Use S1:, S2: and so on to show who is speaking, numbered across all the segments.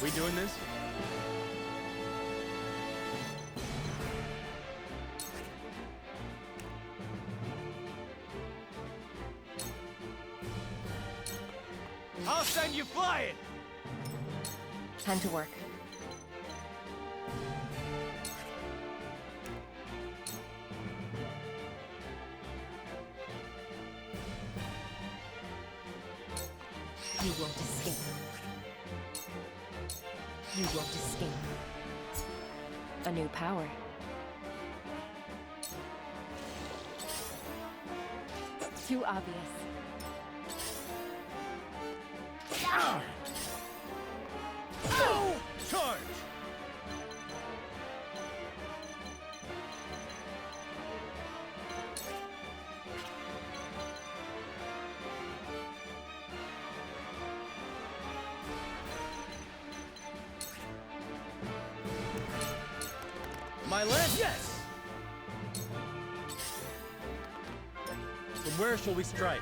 S1: We doing this? I'll send you flying!
S2: Time to work. You won't escape. You won't escape. A new power. Too obvious.
S1: Charge! My lance? Yes! From where shall we strike?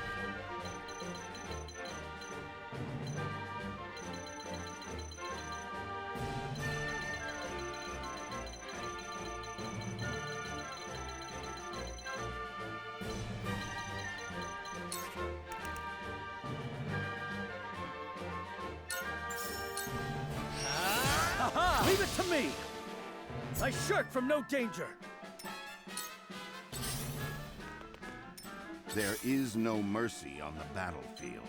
S1: Leave it to me! I shirk from no danger!
S3: There is no mercy on the battlefield.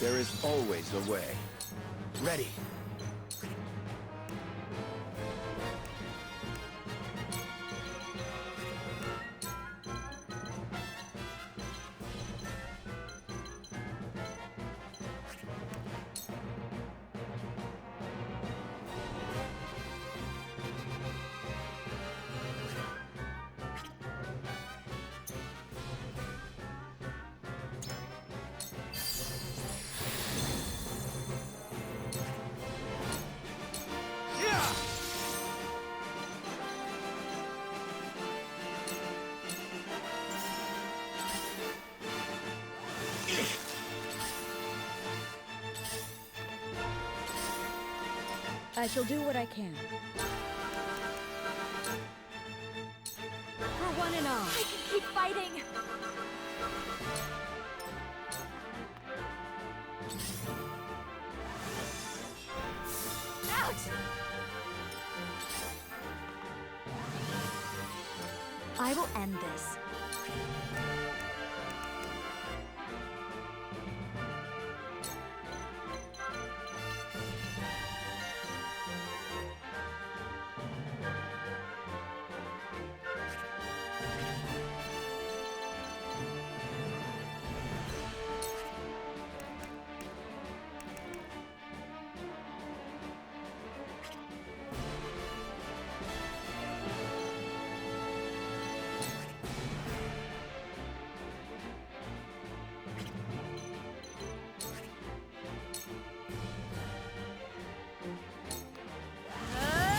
S4: There is always a way.
S1: Ready.
S5: I shall do what I can. For one and all.
S2: I can keep fighting! Ouch! I will end this.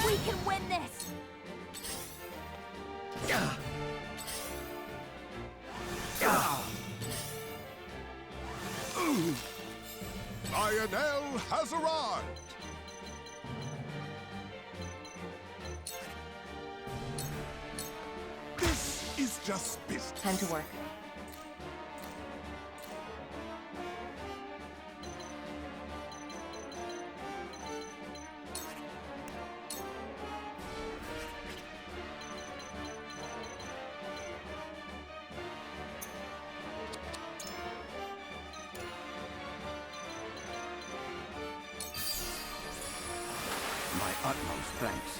S2: We can win this!
S3: Lionel has arrived! This is just business.
S2: Time to work.
S3: My utmost thanks.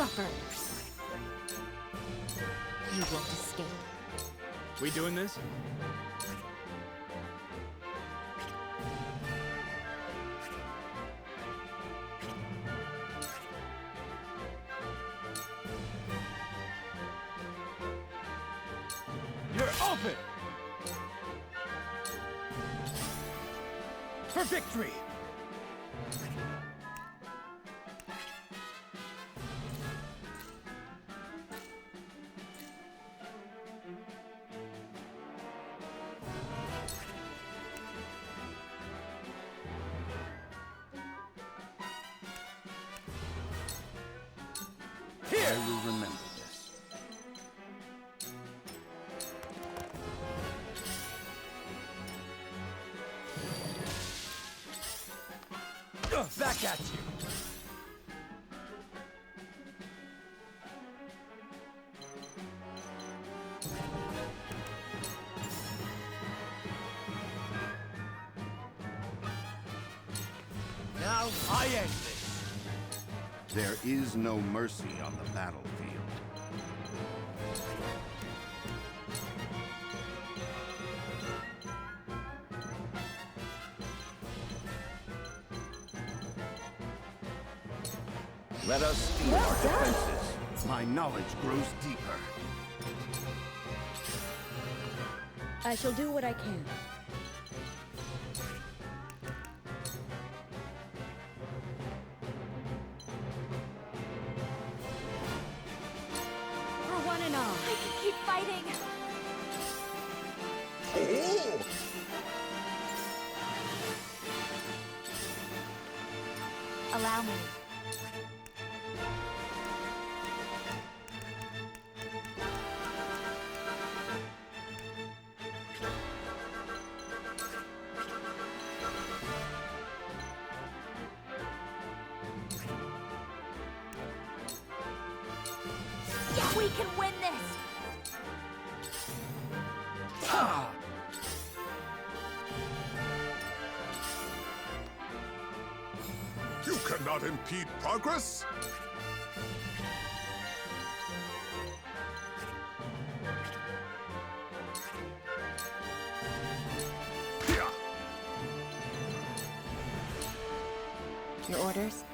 S5: suffer.
S2: You won't escape.
S1: We doing this? You're open! For victory!
S3: I will remember this.
S1: Back at you! Now I end this!
S3: There is no mercy on the battlefield. Let us steel
S5: Well
S3: our
S5: done.
S3: defenses. My knowledge grows deeper.
S5: I shall do what I can. For one and all.
S2: I can keep fighting. Allow me. Yeah, we can win this!
S3: You cannot impede progress! Here!
S2: Your orders?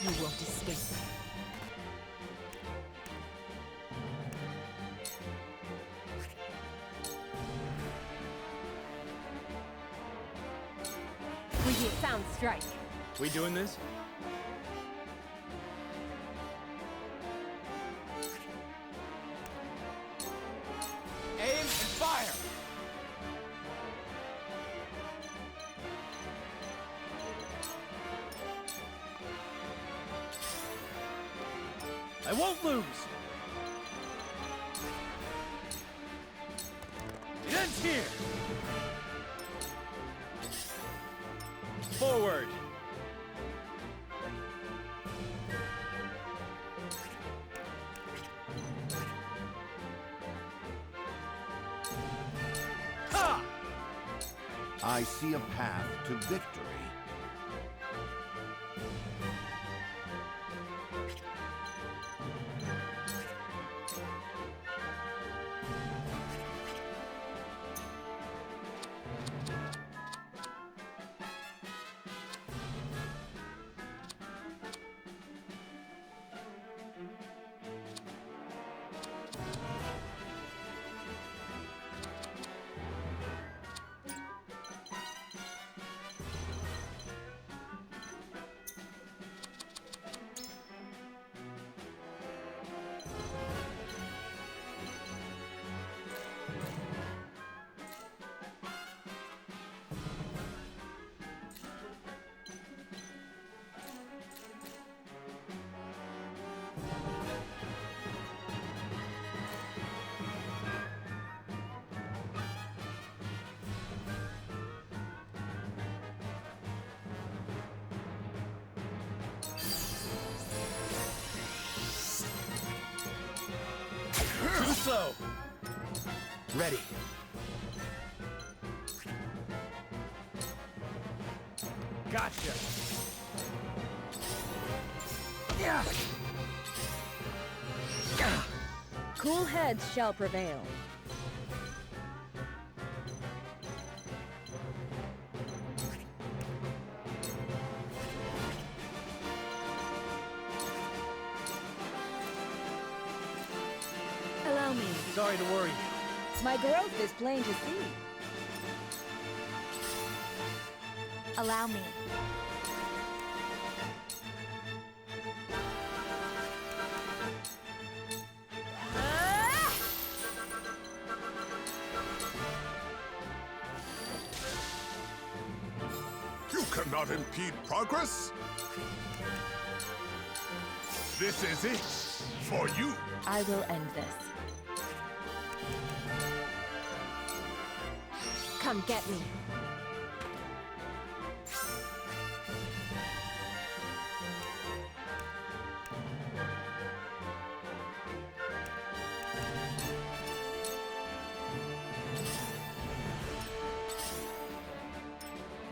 S2: You won't escape. We get sound strike.
S1: We doing this? Aim and fire! I won't lose! It ends here! Forward! Ha!
S3: I see a path to victory.
S1: slow. Ready. Gotcha. Yeah.
S5: Cool heads shall prevail. Allow me.
S1: Sorry to worry you.
S5: My growth is plain to see.
S2: Allow me.
S4: You cannot impede progress. This is it for you.
S2: I will end this. Come get me.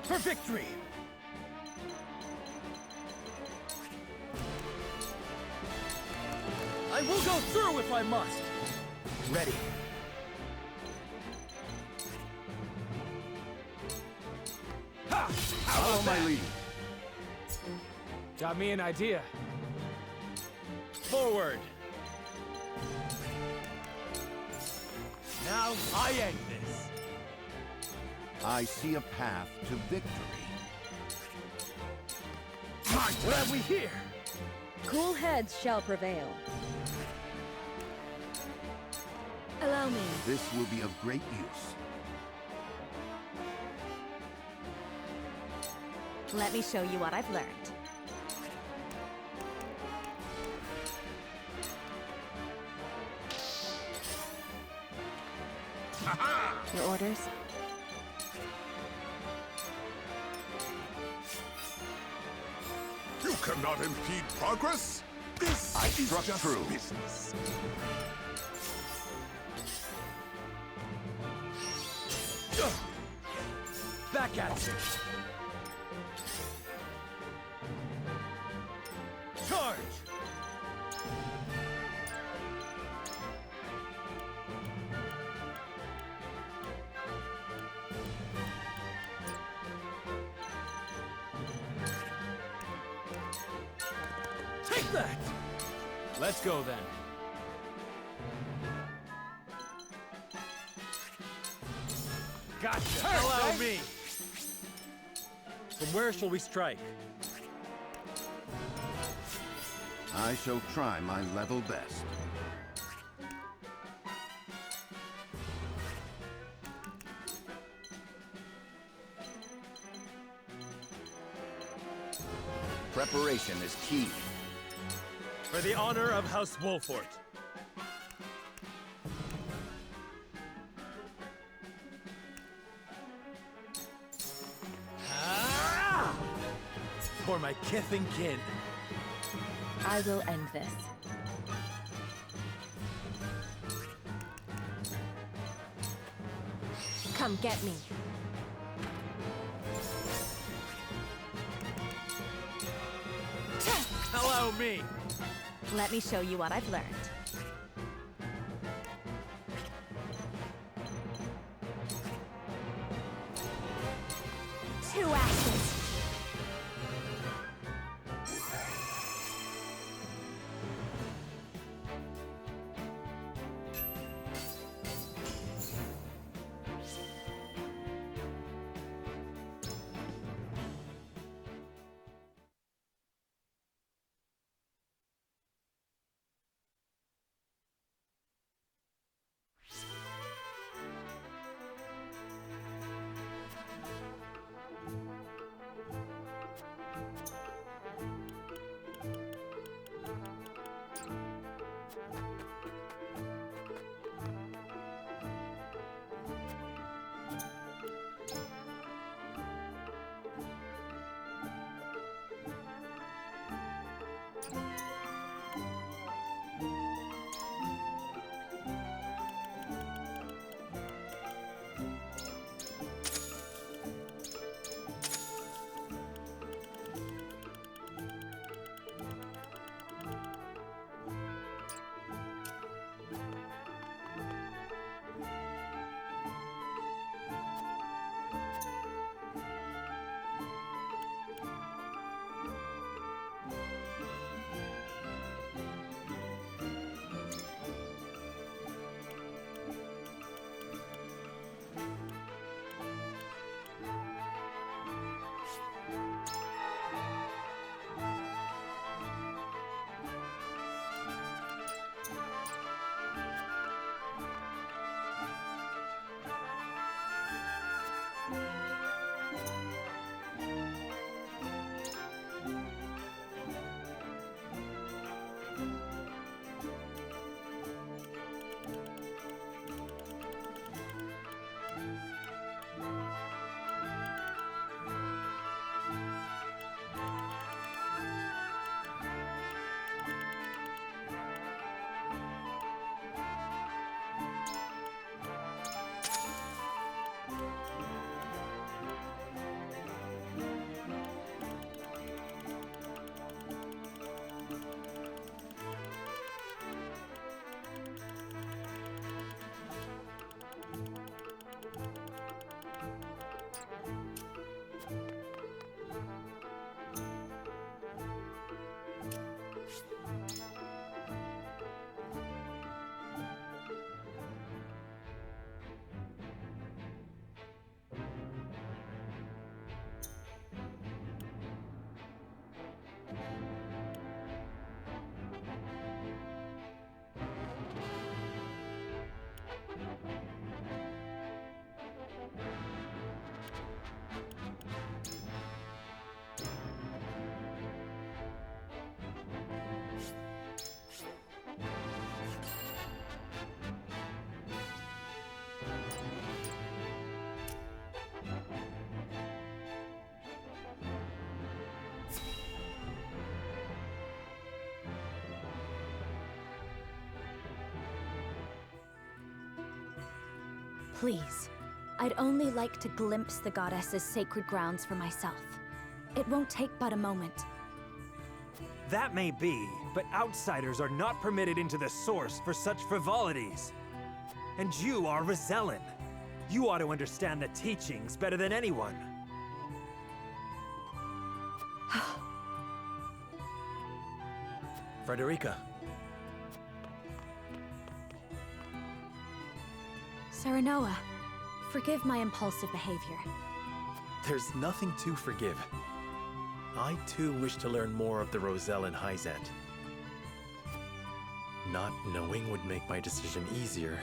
S1: For victory! I will go through if I must. Ready. Ha!
S3: Follow my lead.
S1: Got me an idea. Forward. Now I end this.
S3: I see a path to victory.
S1: What have we here?
S5: Cool heads shall prevail. Allow me.
S3: This will be of great use.
S2: Let me show you what I've learned. Your orders?
S4: You cannot impede progress. This
S3: I
S4: is
S3: struck
S4: just
S3: true.
S4: business.
S1: Back at you. Charge! Take that! Let's go then. Gotcha! Allow me! From where shall we strike?
S3: I shall try my level best. Preparation is key.
S1: For the honor of House Wolfort. Ah! For my kith and kin.
S2: I will end this. Come get me.
S1: Allow me!
S2: Let me show you what I've learned. To ashes. Please. I'd only like to glimpse the goddess's sacred grounds for myself. It won't take but a moment.
S6: That may be, but outsiders are not permitted into the source for such frivolities. And you are Roselyn. You ought to understand the teachings better than anyone.
S1: Frederica.
S2: Serenoa, forgive my impulsive behavior.
S7: There's nothing to forgive. I too wish to learn more of the Roselle and Hyzant. Not knowing would make my decision easier,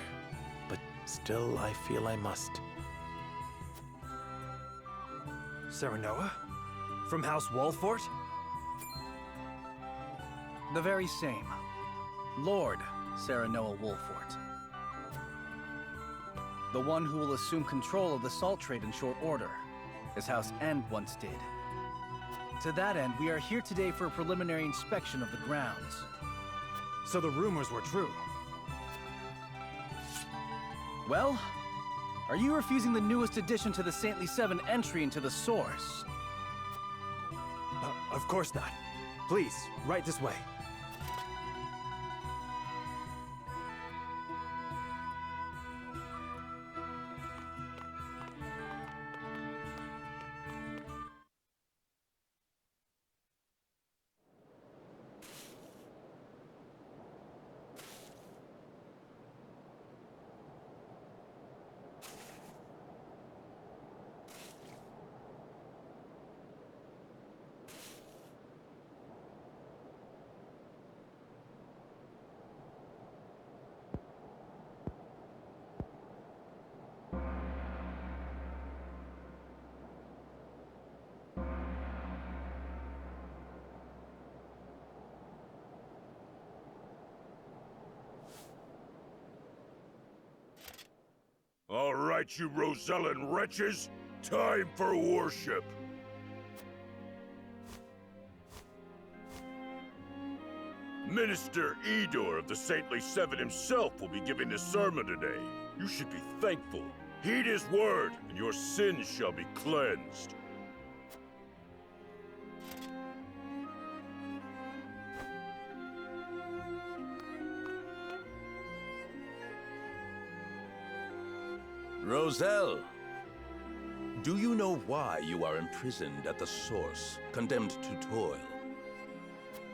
S7: but still I feel I must.
S6: Serenoa? From House Wolfort?
S1: The very same. Lord Serenoa Wolfort. The one who will assume control of the salt trade in short order, as House End once did. To that end, we are here today for a preliminary inspection of the grounds.
S6: So the rumors were true.
S1: Well, are you refusing the newest addition to the Saintly Seven entry into the source?
S6: Of course not. Please, right this way.
S4: All right, you Rosellan wretches, time for worship. Minister Edor of the Saintly Seven himself will be giving the sermon today. You should be thankful. Heed his word, and your sins shall be cleansed.
S8: Roselle, do you know why you are imprisoned at the source, condemned to toil?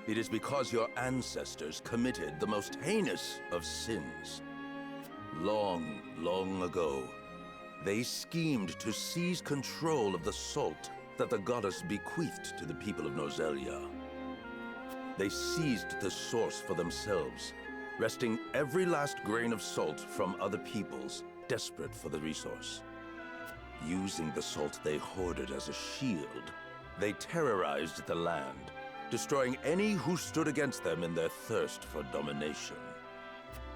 S8: It is because your ancestors committed the most heinous of sins. Long, long ago, they schemed to seize control of the salt that the goddess bequeathed to the people of Nozelia. They seized the source for themselves, wresting every last grain of salt from other peoples, desperate for the resource. Using the salt they hoarded as a shield, they terrorized the land, destroying any who stood against them in their thirst for domination.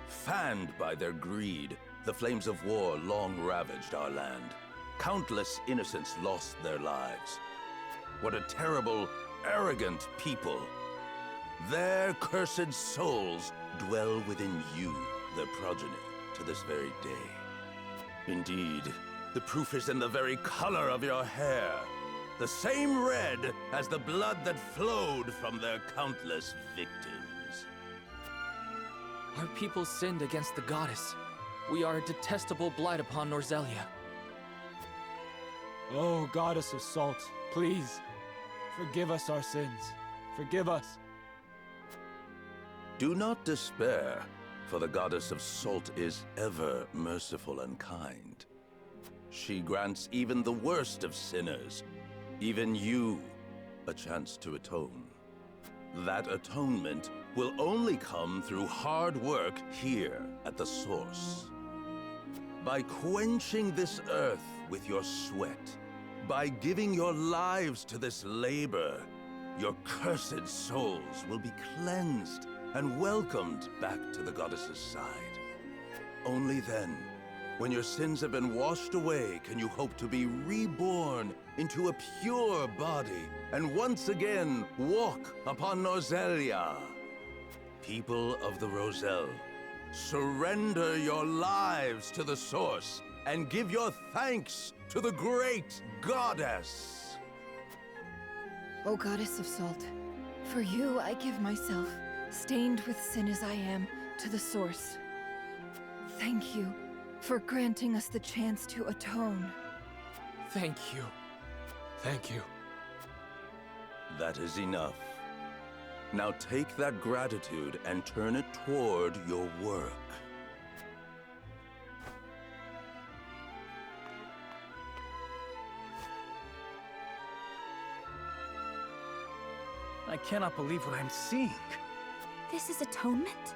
S8: Fanned by their greed, the flames of war long ravaged our land. Countless innocents lost their lives. What a terrible, arrogant people. Their cursed souls dwell within you, their progeny, to this very day. Indeed, the proof is in the very color of your hair. The same red as the blood that flowed from their countless victims.
S9: Our people sinned against the goddess. We are a detestable blight upon Norzelia.
S10: Oh, goddess of salt, please, forgive us our sins. Forgive us.
S8: Do not despair, for the goddess of salt is ever merciful and kind. She grants even the worst of sinners, even you, a chance to atone. That atonement will only come through hard work here at the source. By quenching this earth with your sweat, by giving your lives to this labor, your cursed souls will be cleansed and welcomed back to the goddess's side. Only then, when your sins have been washed away, can you hope to be reborn into a pure body and once again walk upon Nozelia. People of the Roselle, Surrender your lives to the Source and give your thanks to the great goddess.
S11: O Goddess of Salt, for you I give myself, stained with sin as I am, to the Source. Thank you for granting us the chance to atone.
S9: Thank you.
S10: Thank you.
S8: That is enough. Now take that gratitude and turn it toward your work.
S1: I cannot believe what I'm seeing.
S2: This is atonement?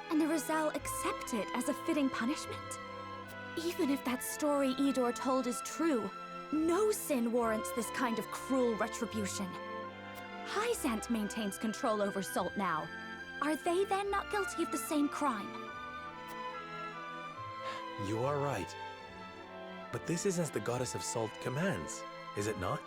S2: And the Roselle accept it as a fitting punishment? Even if that story Idor told is true, no sin warrants this kind of cruel retribution. Hyzant maintains control over Salt now. Are they then not guilty of the same crime?
S7: You are right. But this is as the Goddess of Salt commands, is it not?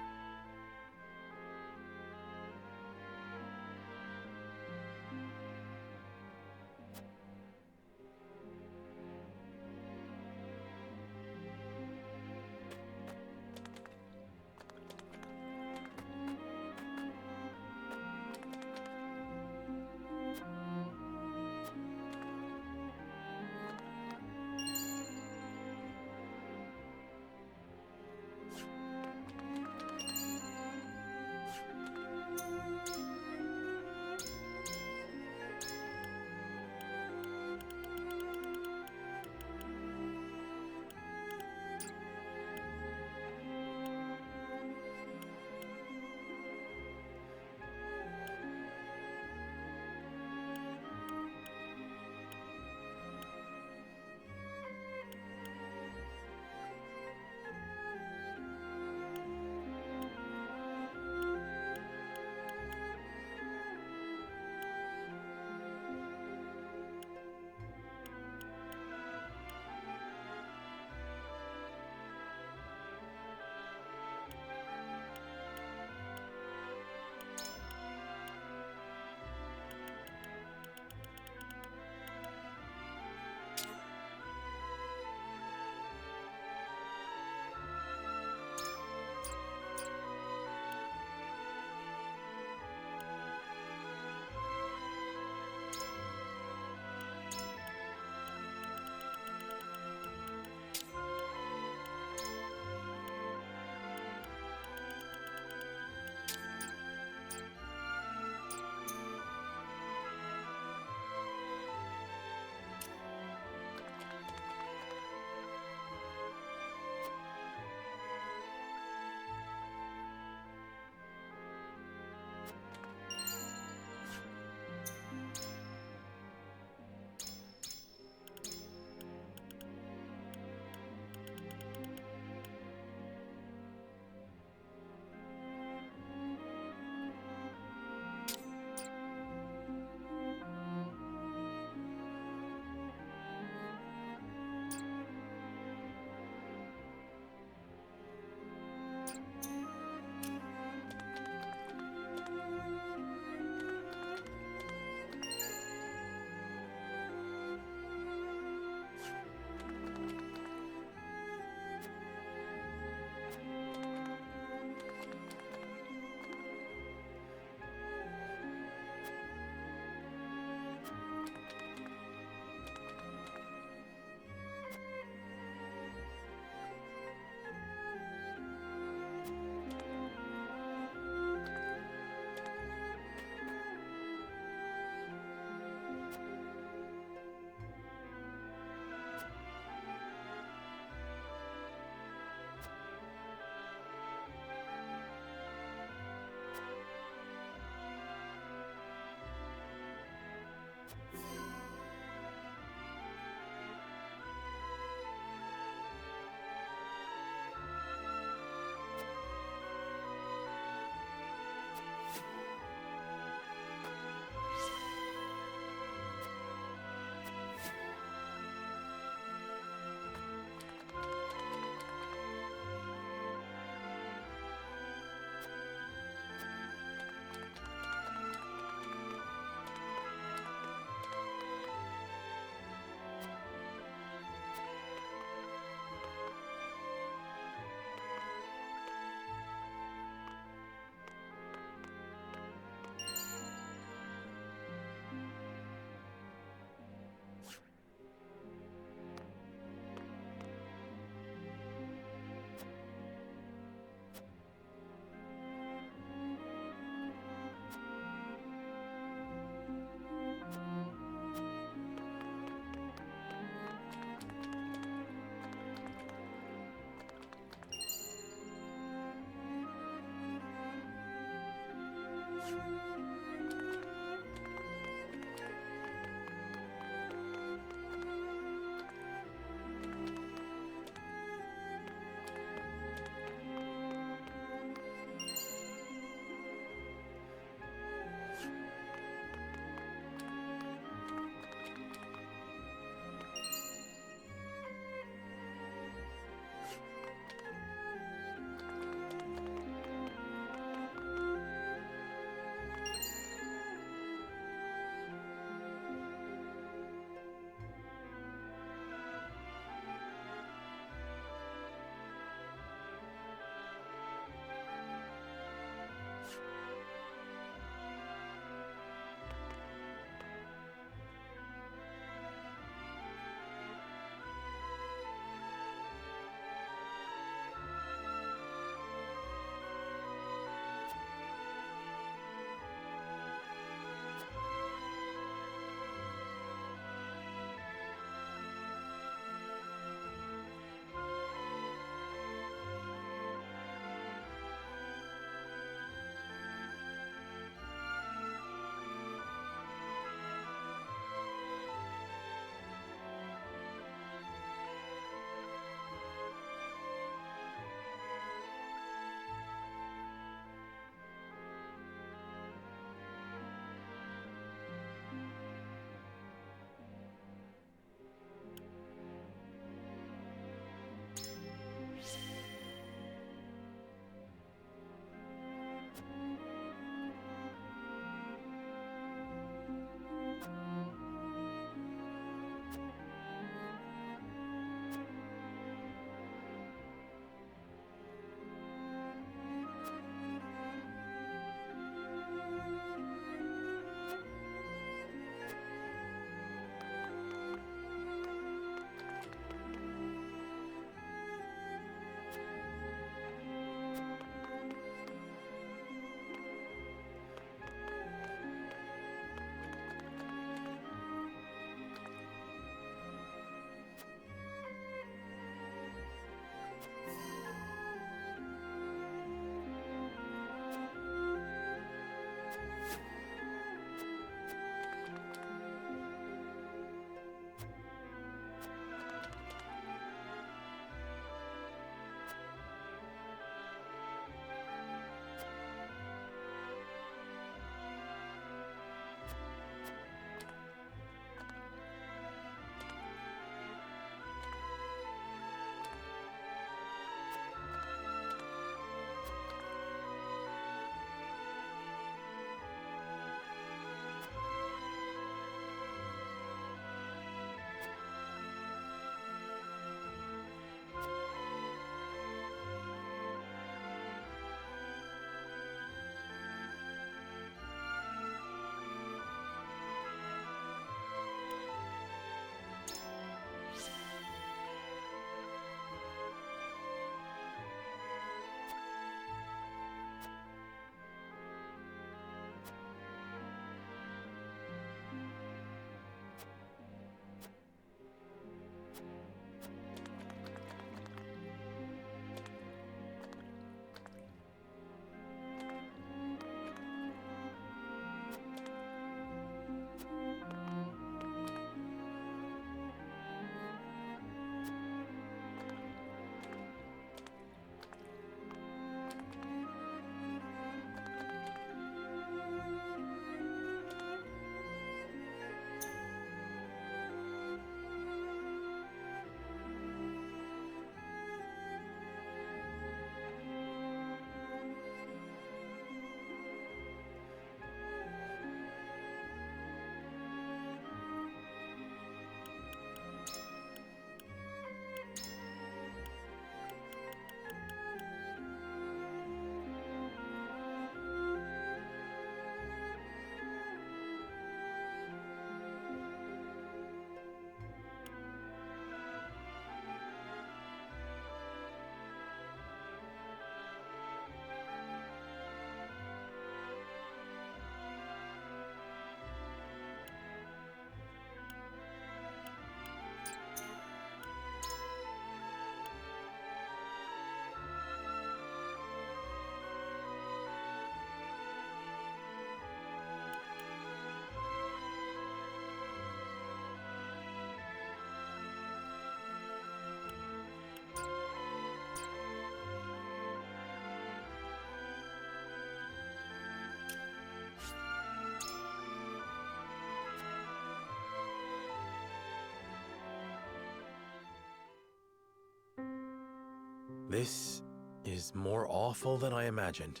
S7: This is more awful than I imagined.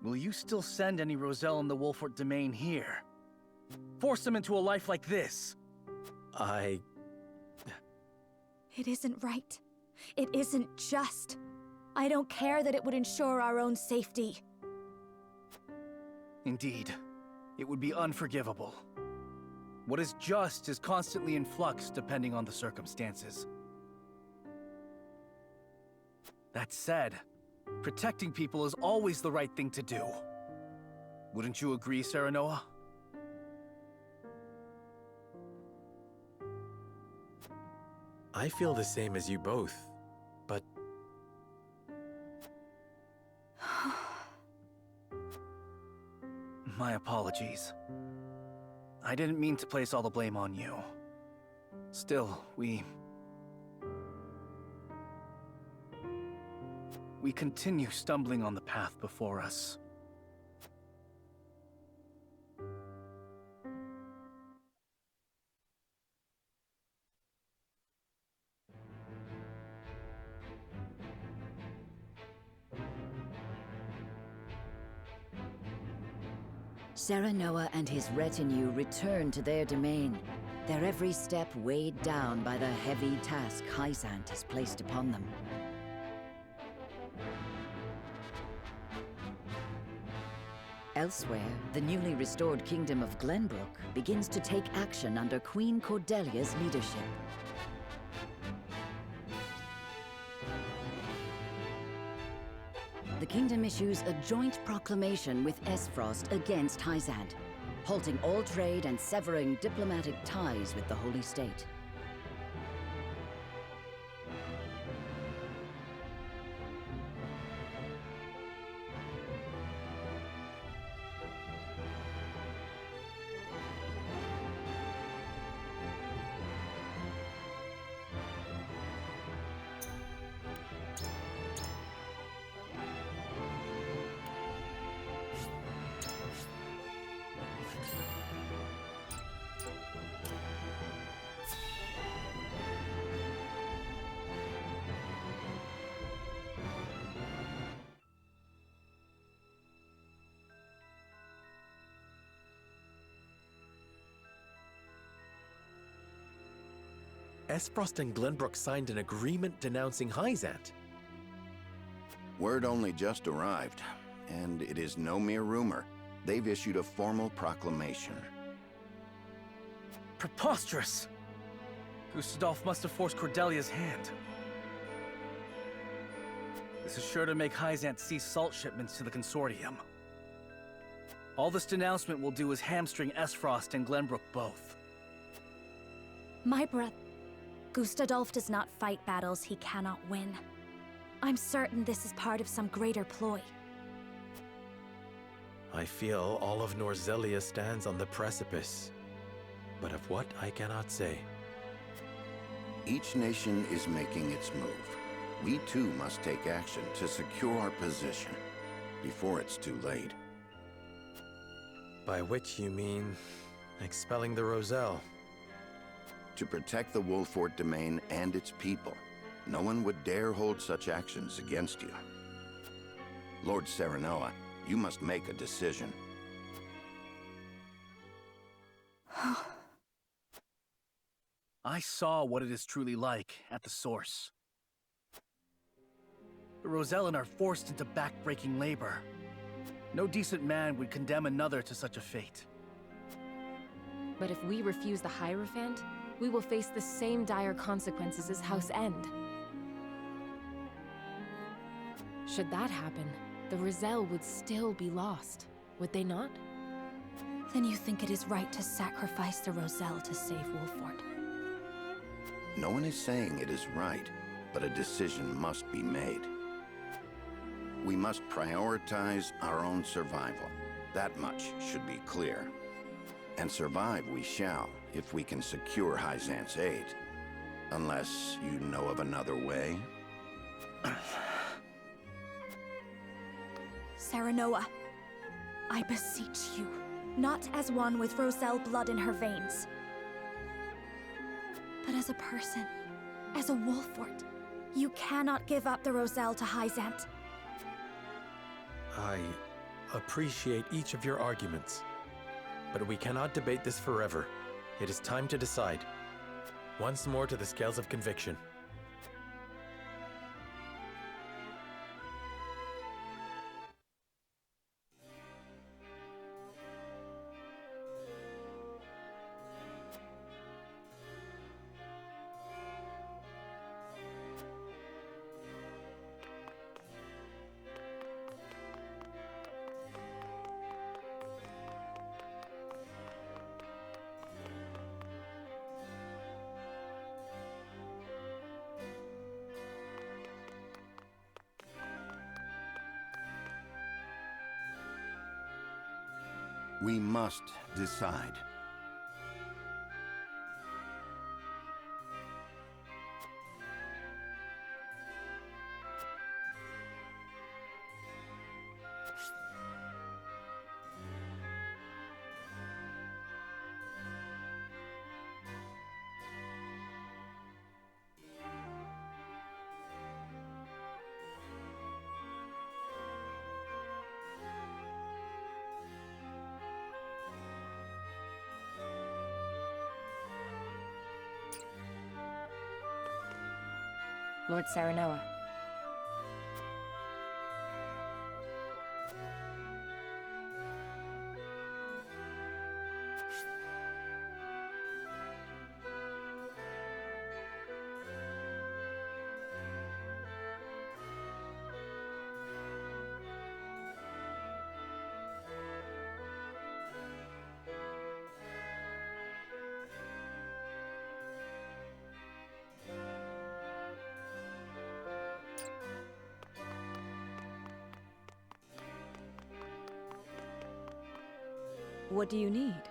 S1: Will you still send any Roselle in the Wolfort domain here? Force them into a life like this?
S2: It isn't right. It isn't just. I don't care that it would ensure our own safety.
S1: Indeed, it would be unforgivable. What is just is constantly in flux depending on the circumstances. That said, protecting people is always the right thing to do. Wouldn't you agree, Serenoa?
S7: I feel the same as you both, but...
S1: My apologies. I didn't mean to place all the blame on you. Still, we continue stumbling on the path before us.
S12: Serenoa and his retinue return to their domain, their every step weighed down by the heavy task Hyzant has placed upon them. Elsewhere, the newly restored kingdom of Glenbrook begins to take action under Queen Cordelia's leadership. The kingdom issues a joint proclamation with Esfrost against Hyzant, halting all trade and severing diplomatic ties with the Holy State.
S7: Esfrost and Glenbrook signed an agreement denouncing Hyzant.
S3: Word only just arrived, and it is no mere rumor. They've issued a formal proclamation.
S1: Preposterous! Gustadolf must have forced Cordelia's hand. This is sure to make Hyzant cease salt shipments to the Consortium. All this denouncement will do is hamstring Esfrost and Glenbrook both.
S2: My brother... Gustadolf does not fight battles he cannot win. I'm certain this is part of some greater ploy.
S7: I feel all of Norzelia stands on the precipice, but of what I cannot say.
S3: Each nation is making its move. We too must take action to secure our position before it's too late.
S7: By which you mean expelling the Roselle?
S3: To protect the Wolfort domain and its people, no one would dare hold such actions against you. Lord Serenoa, you must make a decision.
S1: I saw what it is truly like at the source. The Rosellan are forced into back-breaking labor. No decent man would condemn another to such a fate.
S13: But if we refuse the Hierophant, we will face the same dire consequences as House End. Should that happen, the Roselle would still be lost, would they not?
S2: Then you think it is right to sacrifice the Roselle to save Wolfort?
S3: No one is saying it is right, but a decision must be made. We must prioritize our own survival. That much should be clear. And survive we shall, if we can secure Hyzant's aid. Unless you know of another way?
S2: Serenoa, I beseech you, not as one with Roselle blood in her veins, but as a person, as a Wolfort, You cannot give up the Roselle to Hyzant.
S7: I appreciate each of your arguments, but we cannot debate this forever. It is time to decide. Once more to the scales of conviction.
S3: We must decide.
S13: Lord Saranoa.
S5: What do you need?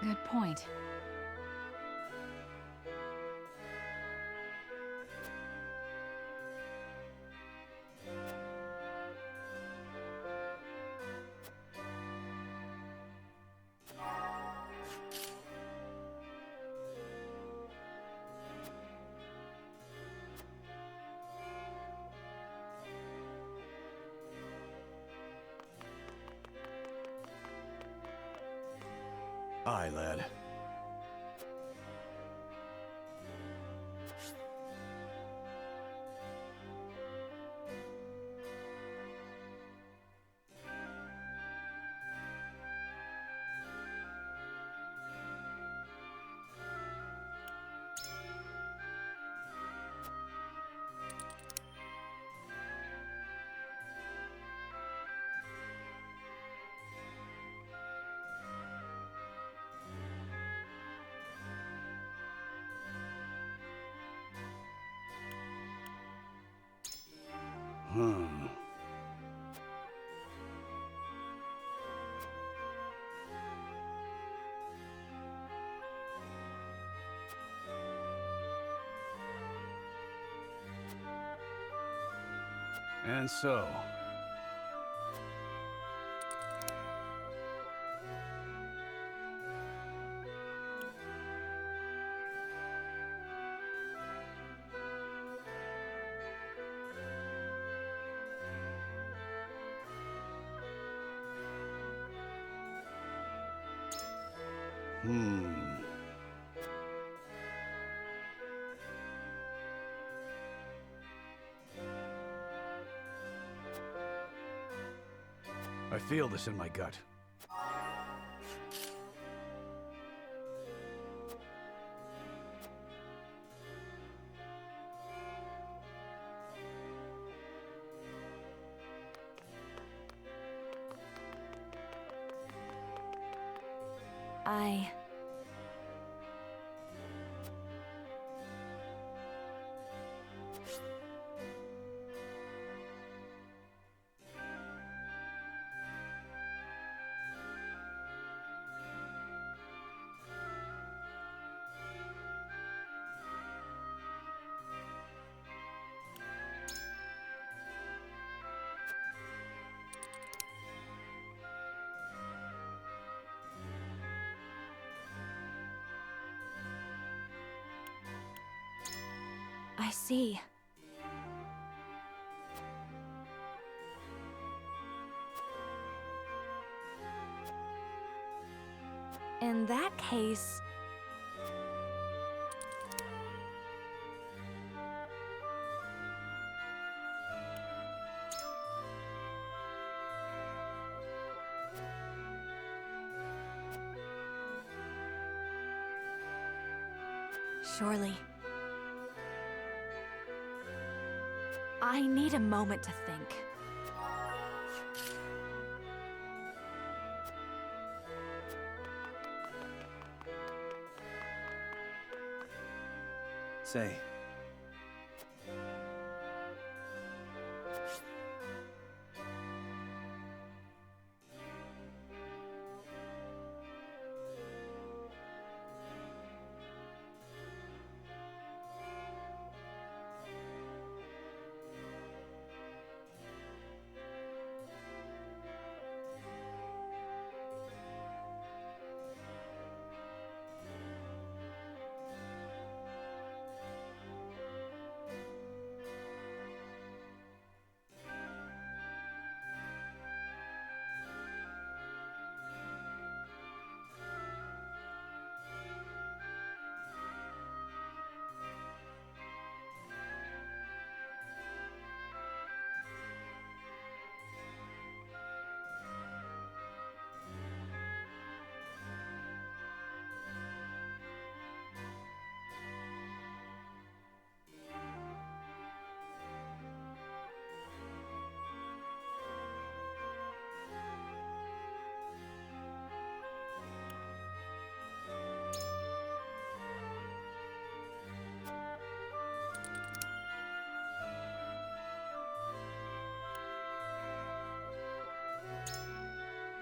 S13: Good point.
S7: Aye, lad.
S1: And so,
S14: I feel this in my gut.
S2: I see. In that case... Surely. I need a moment to think.
S1: Say.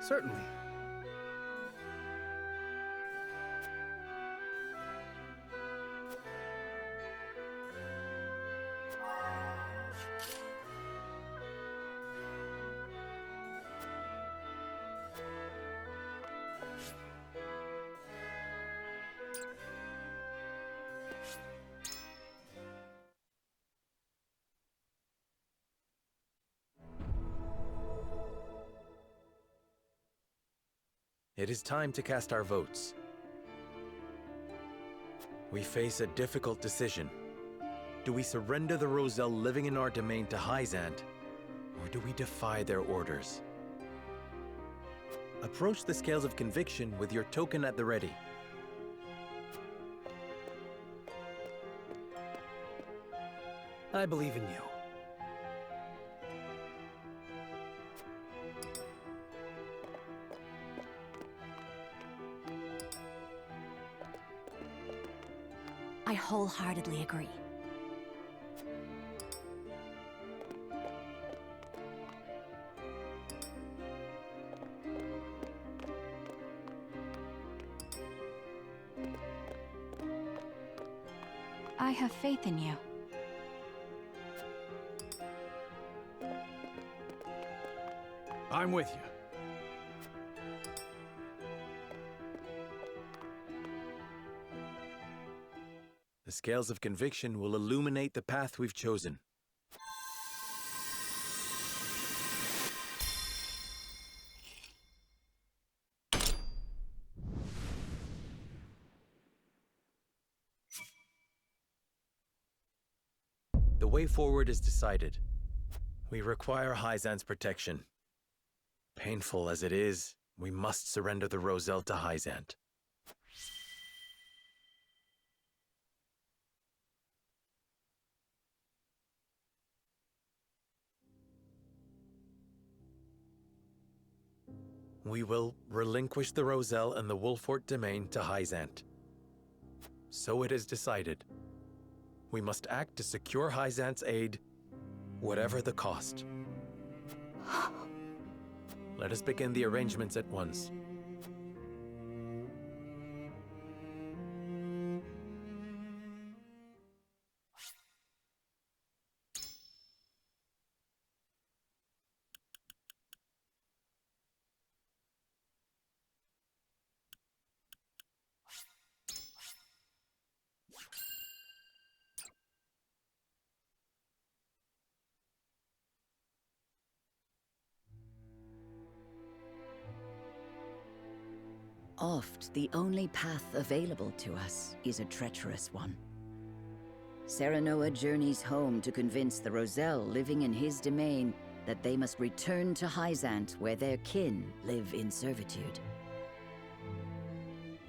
S1: Certainly.
S7: It is time to cast our votes. We face a difficult decision. Do we surrender the Roselle living in our domain to Hyzant, or do we defy their orders? Approach the scales of conviction with your token at the ready.
S1: I believe in you.
S2: I wholeheartedly agree.
S15: I have faith in you.
S14: I'm with you.
S7: The scales of conviction will illuminate the path we've chosen. The way forward is decided. We require Hyzan's protection. Painful as it is, we must surrender the Roselle to Hyzant. We will relinquish the Roselle and the Wolfort domain to Hyzant. So it is decided. We must act to secure Hyzant's aid, whatever the cost. Let us begin the arrangements at once.
S12: Oft, the only path available to us is a treacherous one. Serenoa journeys home to convince the Roselle living in his domain that they must return to Hyzant where their kin live in servitude.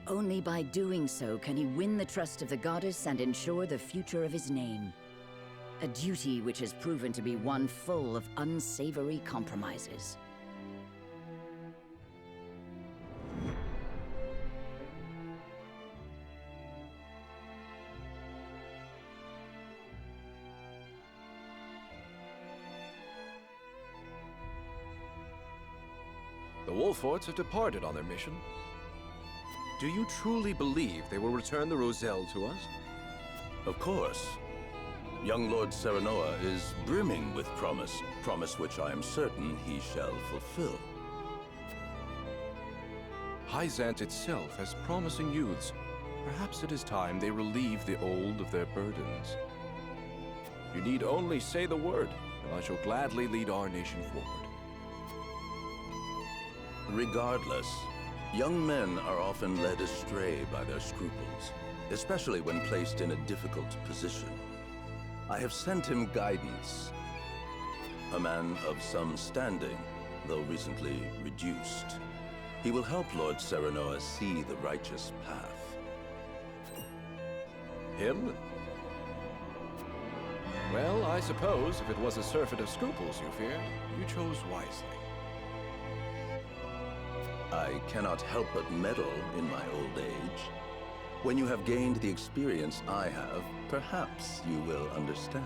S12: Only by doing so can he win the trust of the goddess and ensure the future of his name. A duty which has proven to be one full of unsavory compromises.
S16: The Wolforts have departed on their mission. Do you truly believe they will return the Roselle to us?
S8: Of course. Young Lord Serenoa is brimming with promise, promise which I am certain he shall fulfill.
S16: Hyzant itself has promising youths. Perhaps it is time they relieve the old of their burdens. You need only say the word, and I shall gladly lead our nation forward.
S8: Regardless, young men are often led astray by their scruples, especially when placed in a difficult position. I have sent him guidance. A man of some standing, though recently reduced. He will help Lord Serenoa see the righteous path.
S16: Him? Well, I suppose if it was a surfeit of scruples you feared, you chose wisely.
S8: I cannot help but meddle in my old age. When you have gained the experience I have, perhaps you will understand.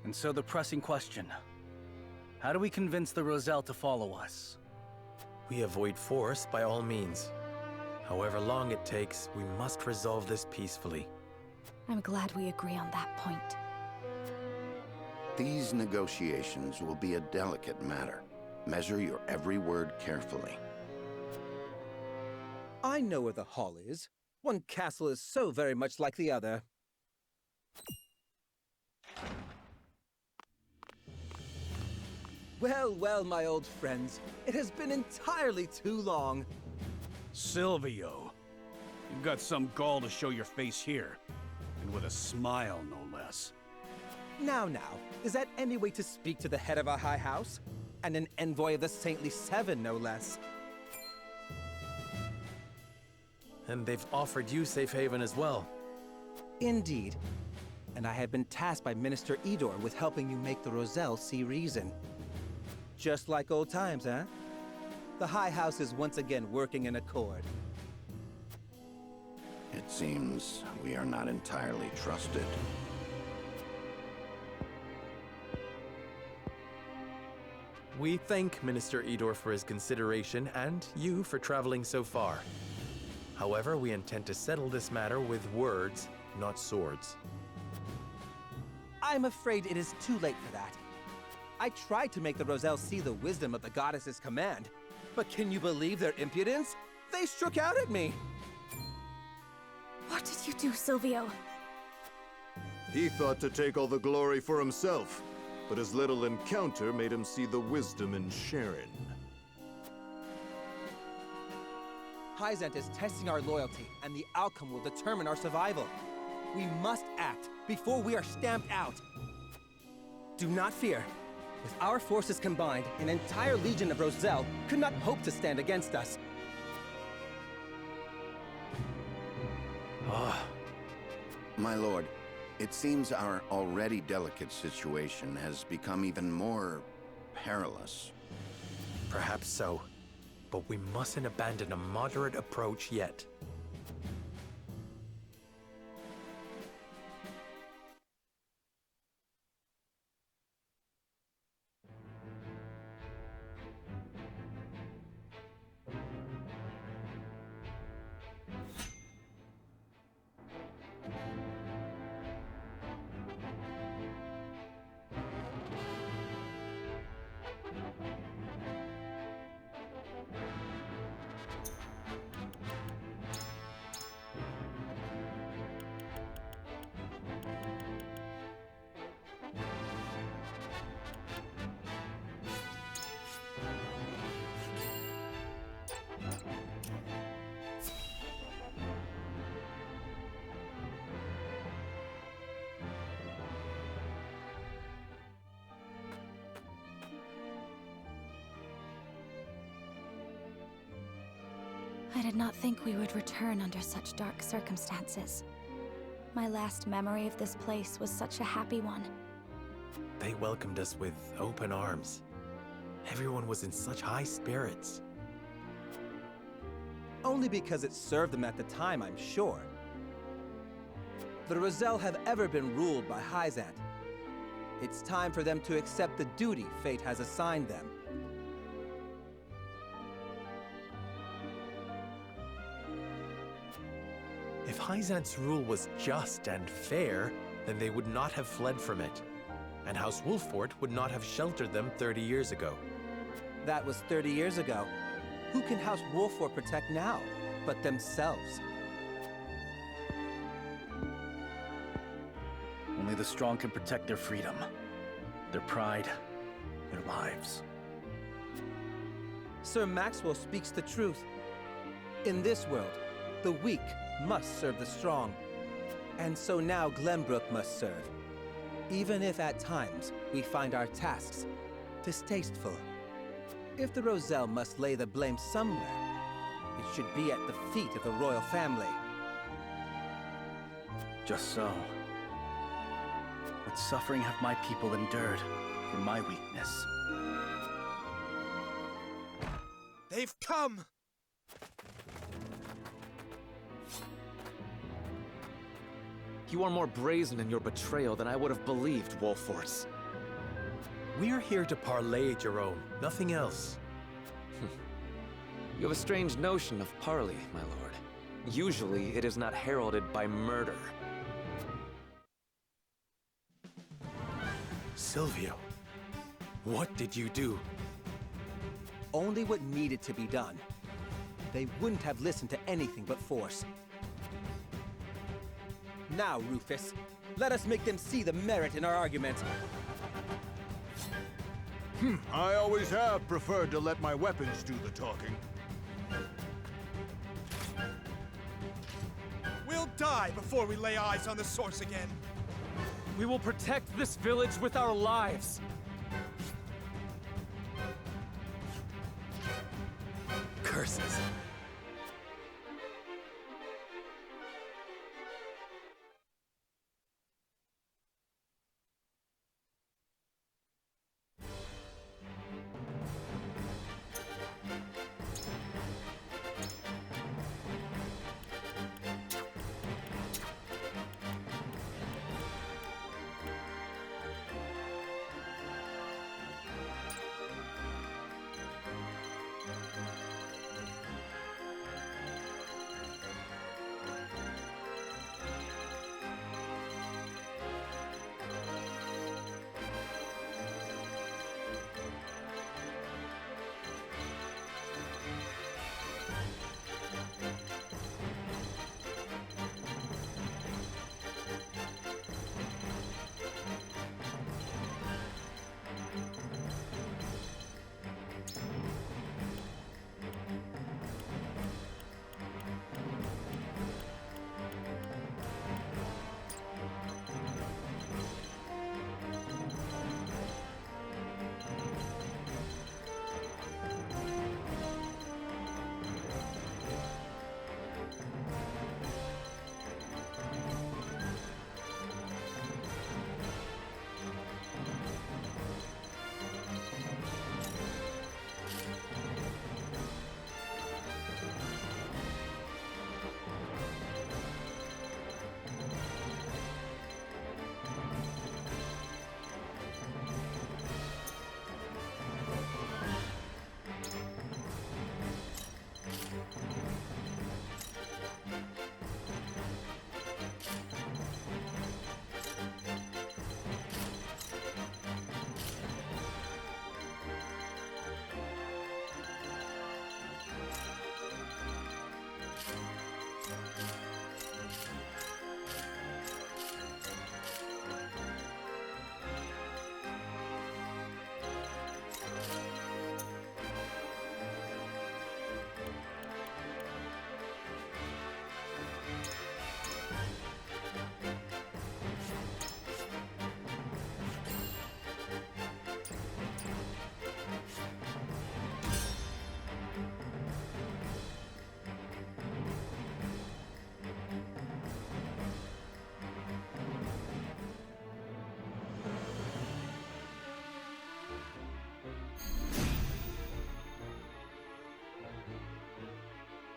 S1: And so the pressing question. How do we convince the Roselle to follow us?
S7: We avoid force by all means. However long it takes, we must resolve this peacefully.
S2: I'm glad we agree on that point.
S3: These negotiations will be a delicate matter. Measure your every word carefully.
S17: I know where the hall is. One castle is so very much like the other. Well, well, my old friends. It has been entirely too long.
S14: Silvio, you've got some gall to show your face here. And with a smile, no less.
S17: Now, is that any way to speak to the head of our high house? And an envoy of the Saintly Seven, no less.
S7: And they've offered you safe haven as well.
S17: Indeed. And I have been tasked by Minister Idor with helping you make the Roselle see reason. Just like old times, huh? The High House is once again working in accord.
S3: It seems we are not entirely trusted.
S7: We thank Minister Idor for his consideration and you for traveling so far. However, we intend to settle this matter with words, not swords.
S17: I'm afraid it is too late for that. I tried to make the Roselle see the wisdom of the goddess's command, but can you believe their impudence? They struck out at me!
S2: What did you do, Silvio?
S18: He thought to take all the glory for himself. but his little encounter made him see the wisdom in sharing.
S17: Hyzant is testing our loyalty, and the outcome will determine our survival. We must act before we are stamped out. Do not fear. With our forces combined, an entire legion of Roselle could not hope to stand against us.
S3: My lord, it seems our already delicate situation has become even more perilous.
S7: Perhaps so, but we mustn't abandon a moderate approach yet.
S2: I did not think we would return under such dark circumstances. My last memory of this place was such a happy one.
S7: They welcomed us with open arms. Everyone was in such high spirits.
S17: Only because it served them at the time, I'm sure. The Roselle have ever been ruled by Hyzant. It's time for them to accept the duty fate has assigned them.
S7: If Hyzant's rule was just and fair, then they would not have fled from it, and House Wolffort would not have sheltered them 30 years ago.
S17: That was 30 years ago. Who can House Wolffort protect now, but themselves?
S1: Only the strong can protect their freedom, their pride, their lives.
S17: Sir Maxwell speaks the truth. In this world, the weak must serve the strong. And so now Glenbrook must serve. Even if at times we find our tasks distasteful. If the Roselle must lay the blame somewhere, it should be at the feet of the royal family.
S1: Just so. What suffering have my people endured for my weakness?
S19: They've come!
S9: You are more brazen in your betrayal than I would have believed, Wolffort.
S7: We're here to parley, Jerome, nothing else.
S9: You have a strange notion of parley, my lord. Usually, it is not heralded by murder.
S7: Silvio, what did you do?
S17: Only what needed to be done. They wouldn't have listened to anything but force. Now, Rufus, let us make them see the merit in our argument.
S18: I always have preferred to let my weapons do the talking.
S19: We'll die before we lay eyes on the source again.
S6: We will protect this village with our lives.
S7: Curses.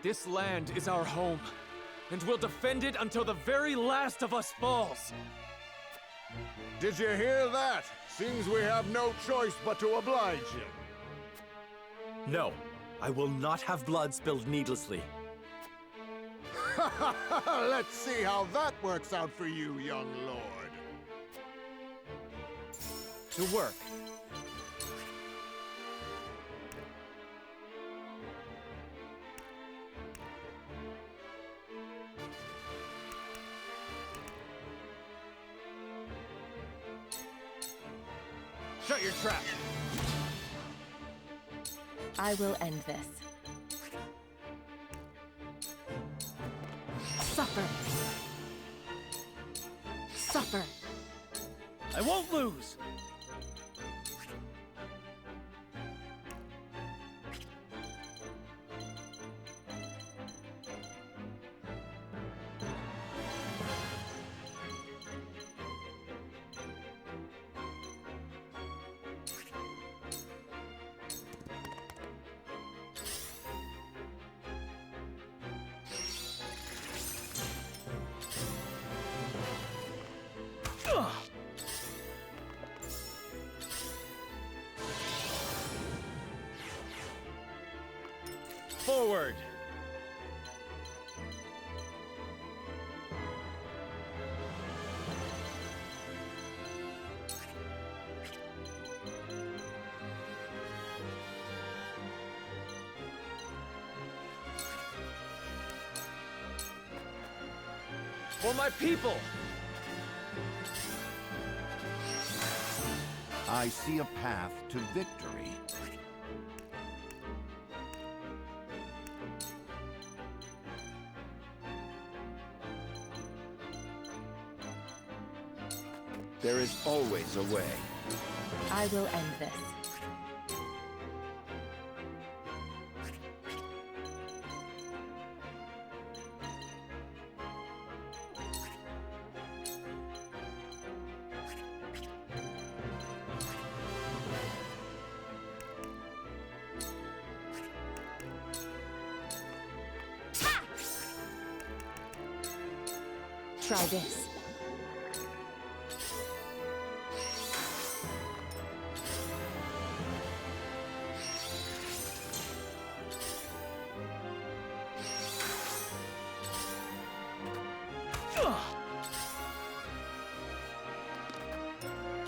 S9: This land is our home, and we'll defend it until the very last of us falls.
S18: Did you hear that? Seems we have no choice but to oblige him.
S7: No, I will not have blood spilled needlessly.
S18: Let's see how that works out for you, young lord.
S1: To work. Shut your trap.
S13: I will end this. Suffer. Suffer.
S1: I won't lose. Forward!
S9: For my people!
S3: I see a path to victory. There is always a way.
S13: I will end this. Try this.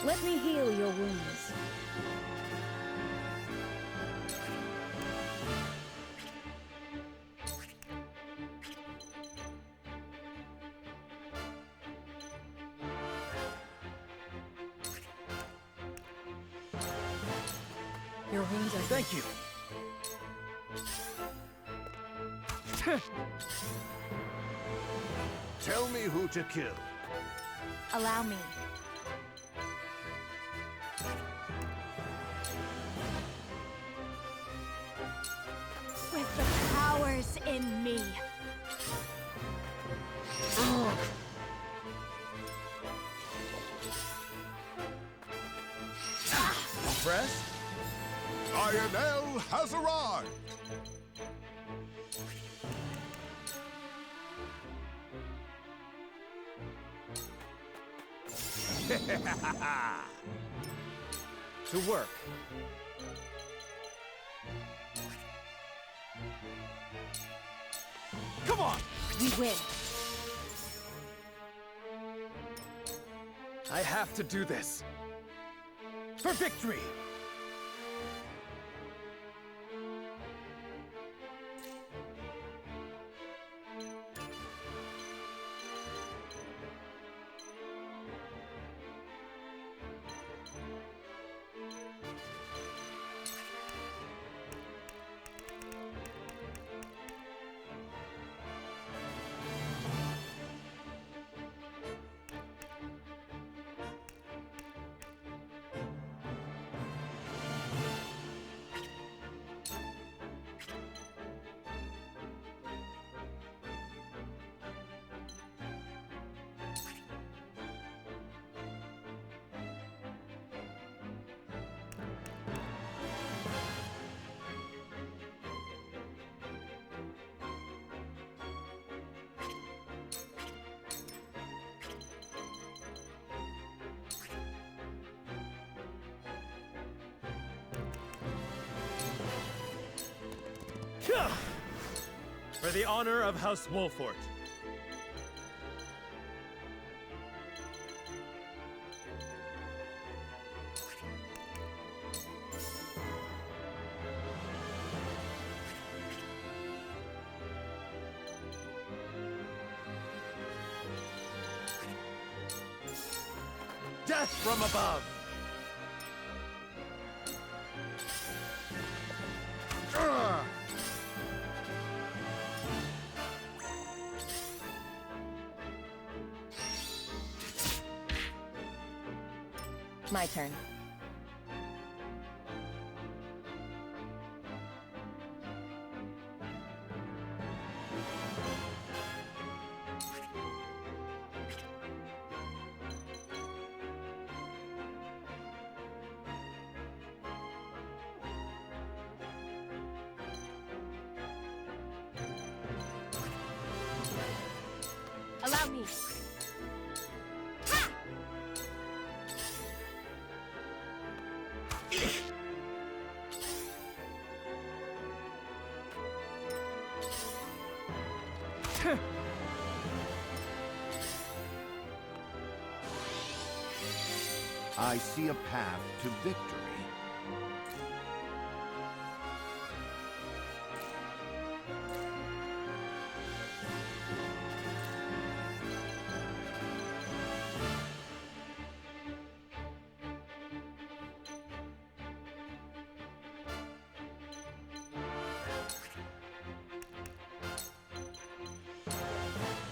S12: Let me heal your wounds.
S13: Your wounds are...
S1: Thank you.
S18: Tell me who to kill.
S2: Allow me. With the powers in me.
S18: Impressed? Lionel has arrived!
S1: To work. Come on!
S13: We win.
S1: I have to do this. For victory!
S6: For the honor of House Wolfort. Death from above!
S13: My turn. Allow me.
S3: I see a path to victory.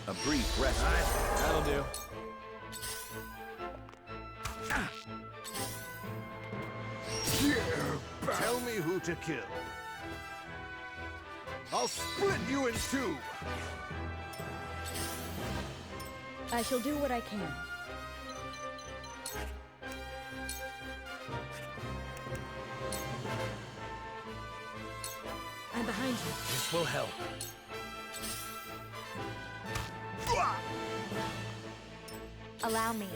S3: A brief rest.
S9: That'll do.
S18: Tell me who to kill. I'll split you in two!
S5: I shall do what I can. I'm behind you.
S7: This will help.
S2: Allow me.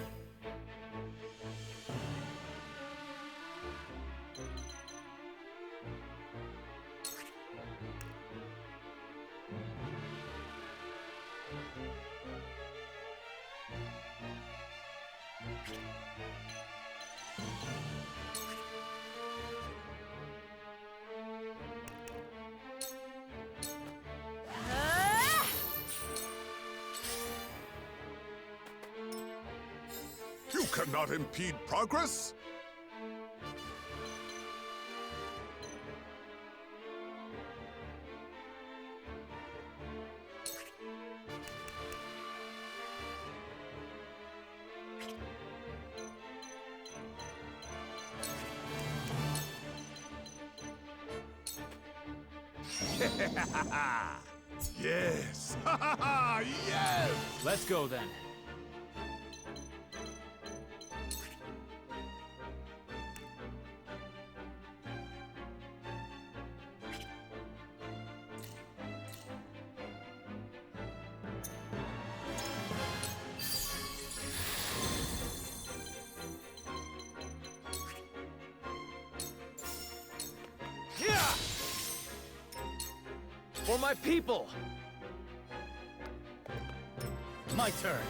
S18: You cannot impede progress! Yes! Yes!
S10: Let's go then.
S1: For my people! My turn.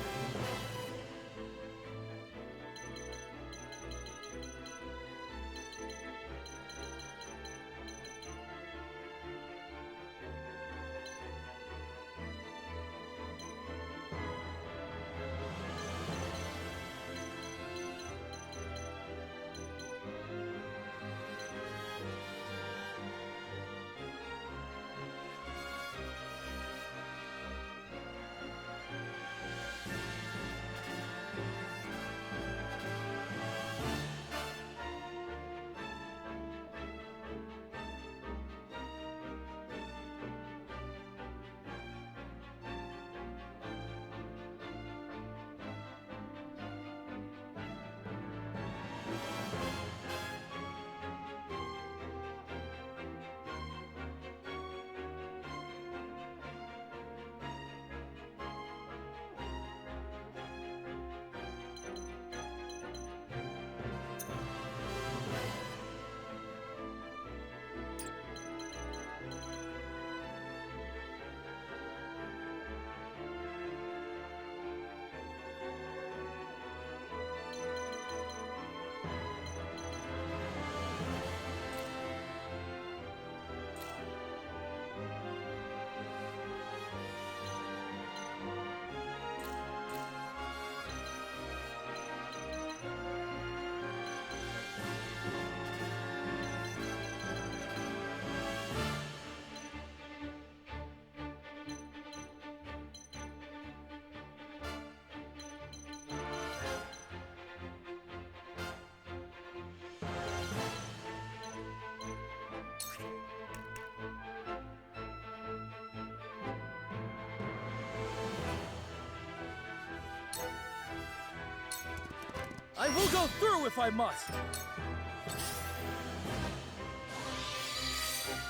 S9: I will go through if I must!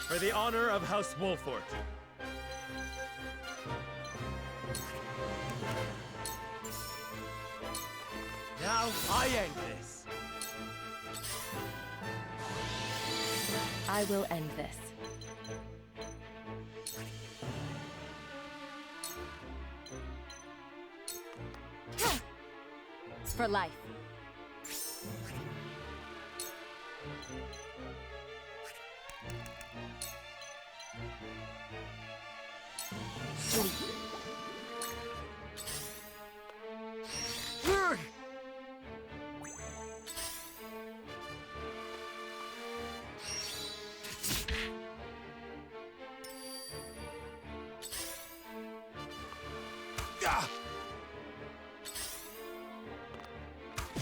S6: For the honor of House Wolfort. Now I end this.
S13: I will end this. For life. Sleep.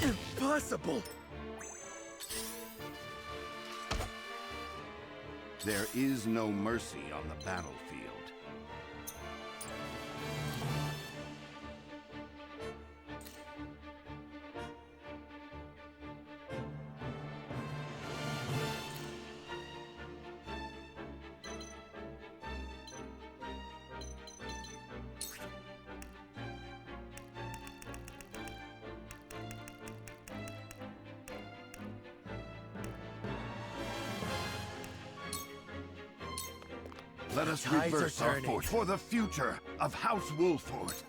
S3: Impossible! There is no mercy on the battlefield. Let us
S7: Tides are
S3: reverse our
S7: turning.
S3: force for the future of House Wolfort.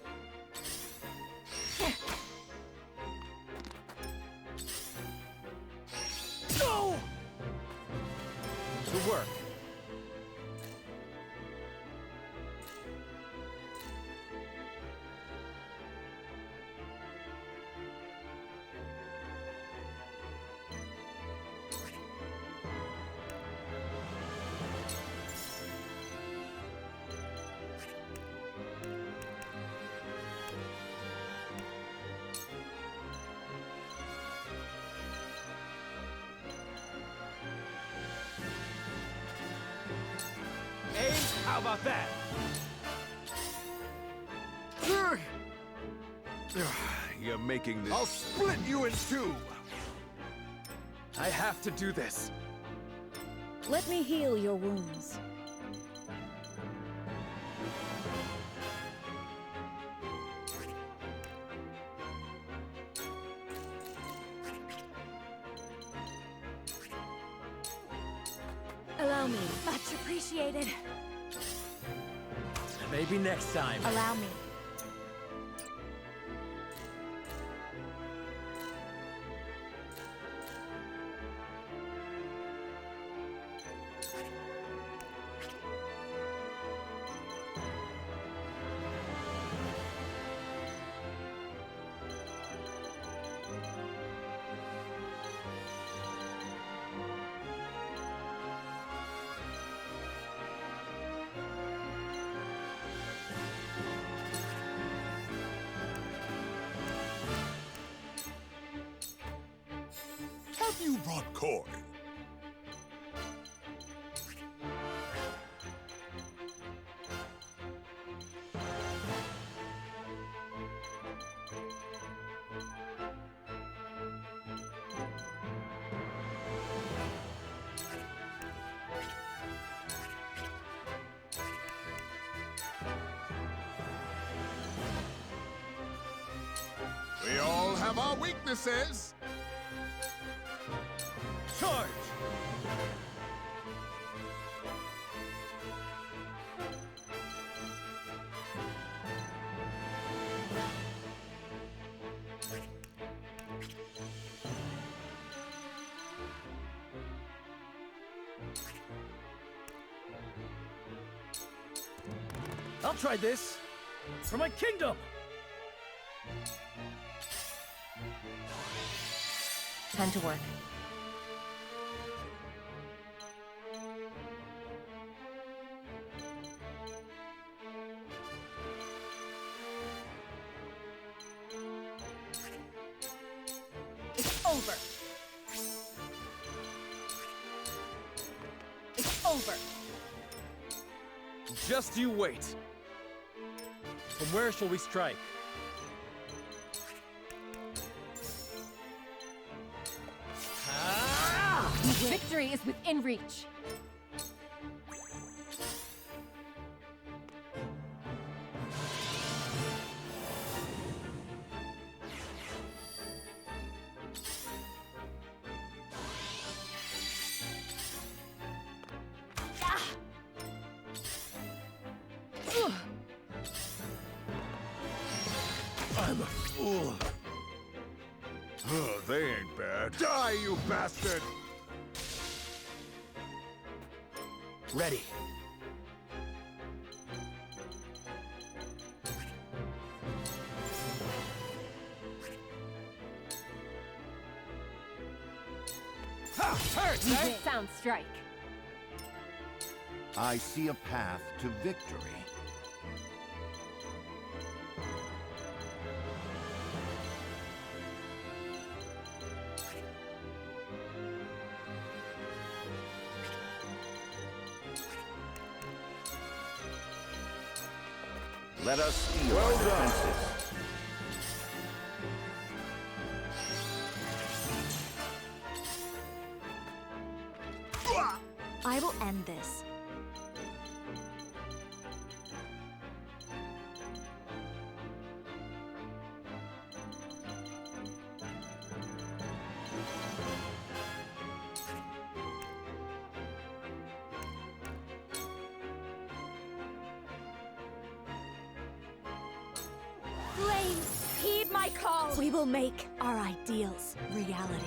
S6: Go! To work. Hey, how about that?
S18: You're making this... I'll split you in two!
S7: I have to do this.
S5: Let me heal your wounds. Allow me.
S2: Much appreciated.
S6: Maybe next time.
S2: Allow me.
S18: Have you brought coin? We all have our weaknesses.
S6: Charge!
S9: I'll try this! For my kingdom!
S13: Time to work.
S2: It's over. It's over.
S9: Just you wait. From where shall we strike?
S13: Victory is within reach.
S18: I'm a fool. Oh, they ain't bad. Die, you bastard!
S6: Ready.
S13: Hurts, eh? Sound strike.
S3: I see a path to victory. Let us steal our defenses.
S2: I will end this. Flames, heed my call! We will make our ideals reality.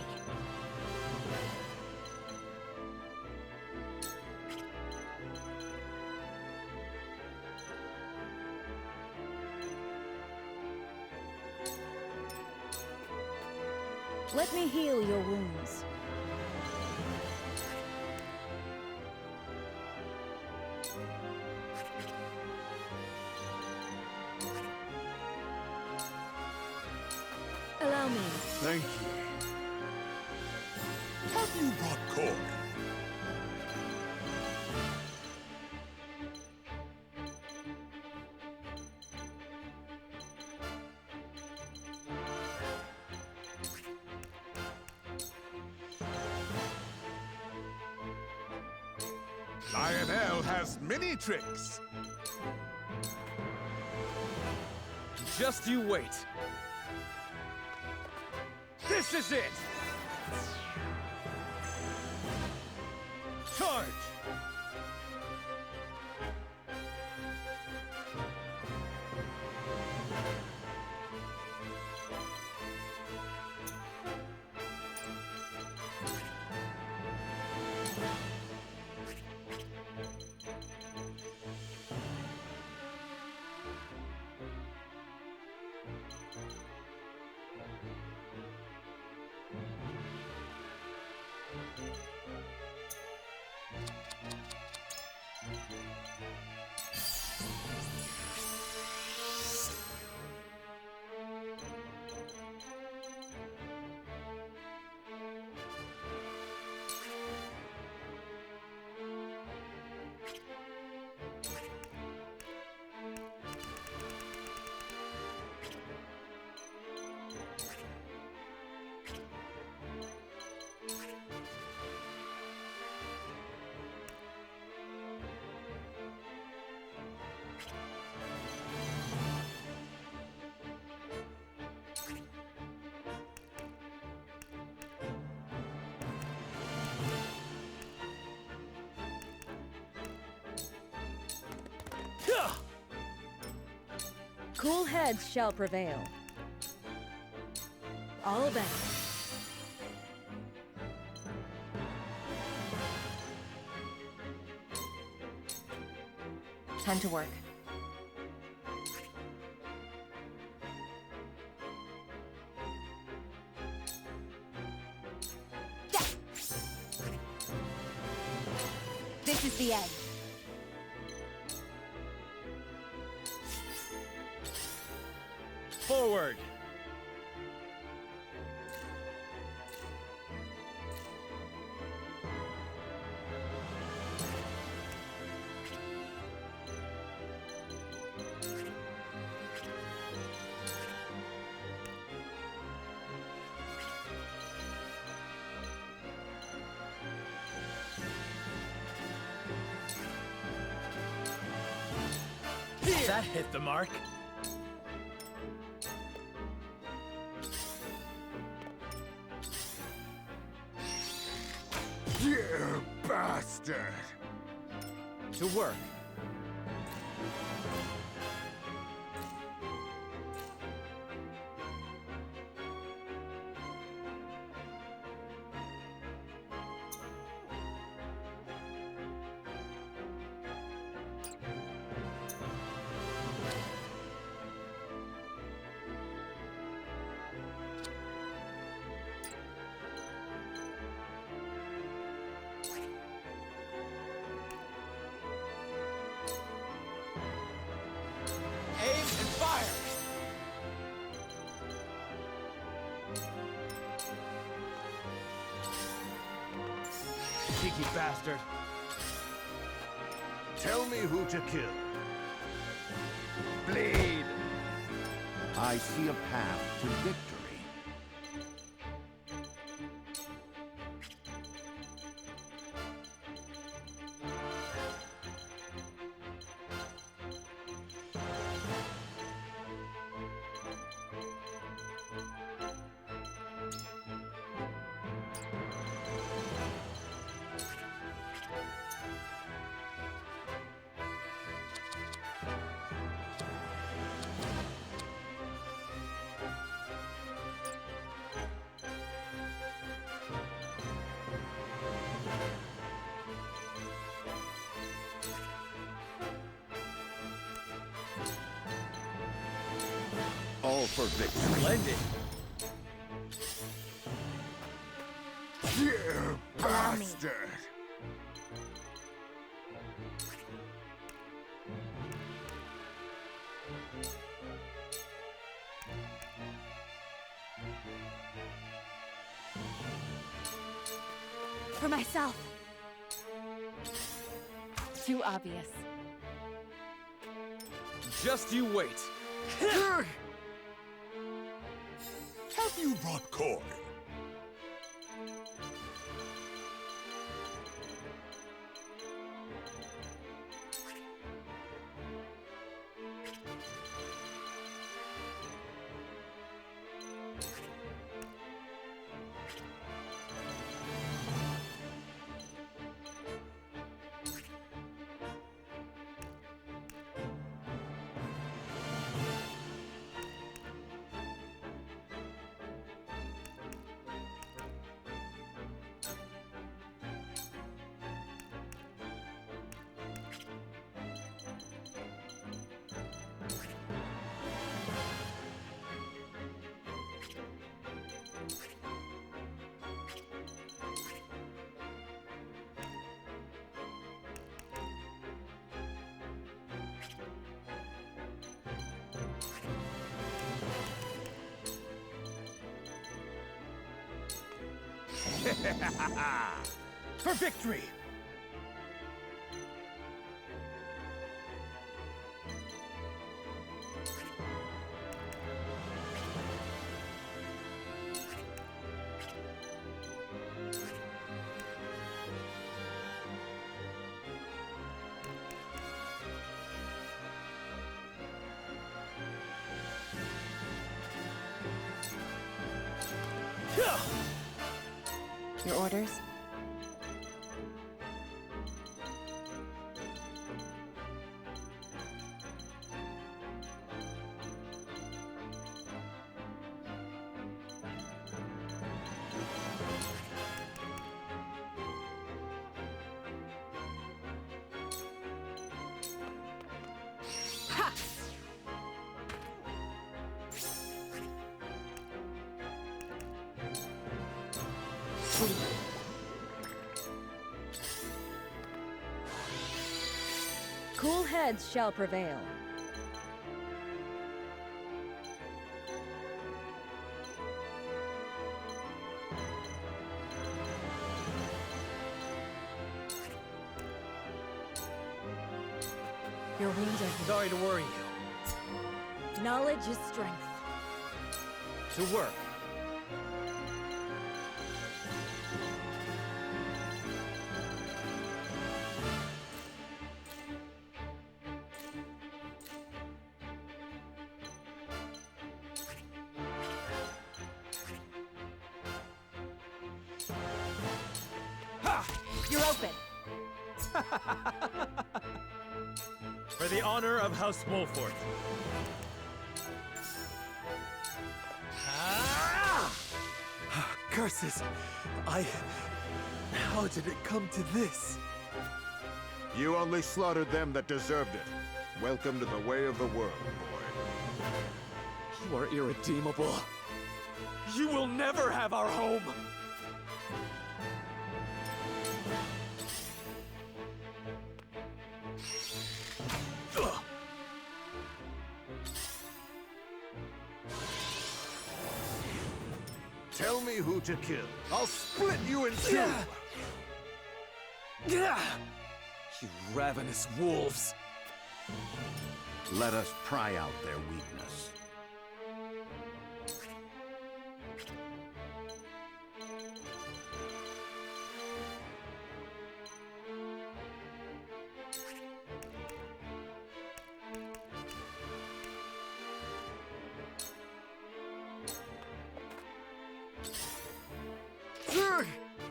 S5: Let me heal your wounds. Allow me.
S18: Thank you. Have you brought corn? Lionel has many tricks.
S14: Just you wait. This is it! Charge!
S5: Cool heads shall prevail. All better.
S13: Time to work. This is the end.
S14: Forward!
S19: here!
S7: That hit the mark.
S18: You bastard!
S10: To work.
S19: Aim and fire!
S10: Cheeky bastard.
S18: Tell me who to kill. Bleed!
S3: I see a path to victory. All for victory.
S7: Splendid.
S18: You bastard!
S2: For myself.
S13: Too obvious.
S10: Just you wait.
S18: Have you brought coin?
S1: For victory!
S13: Your orders?
S5: Cool heads shall prevail. Your wounds are healed.
S1: Sorry to worry you.
S5: Knowledge is strength.
S10: To work.
S5: open.
S6: For the honor of House Wolfort. Curses! How did it come to this?
S18: You only slaughtered them that deserved it. Welcome to the way of the world, boy.
S9: You are irredeemable.
S6: You will never have our home!
S18: Tell me who to kill. I'll split you in two!
S6: You ravenous wolves!
S3: Let us pry out their weakness.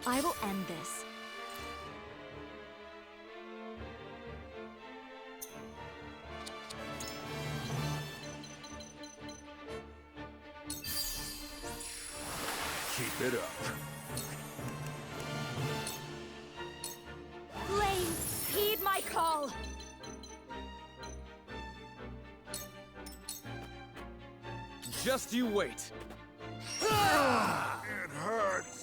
S2: I will end this.
S8: Keep it up.
S2: Flames, heed my call!
S9: Just you wait.
S18: It hurts!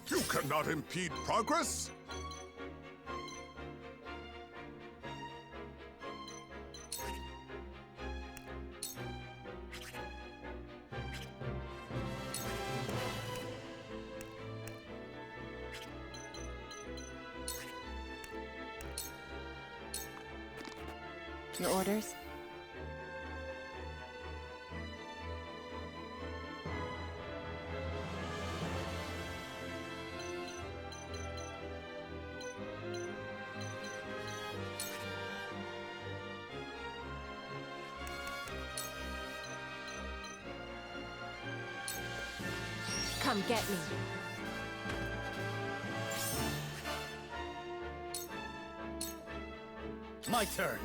S18: You cannot impede progress!
S13: Your orders? Come get me.
S1: My turn.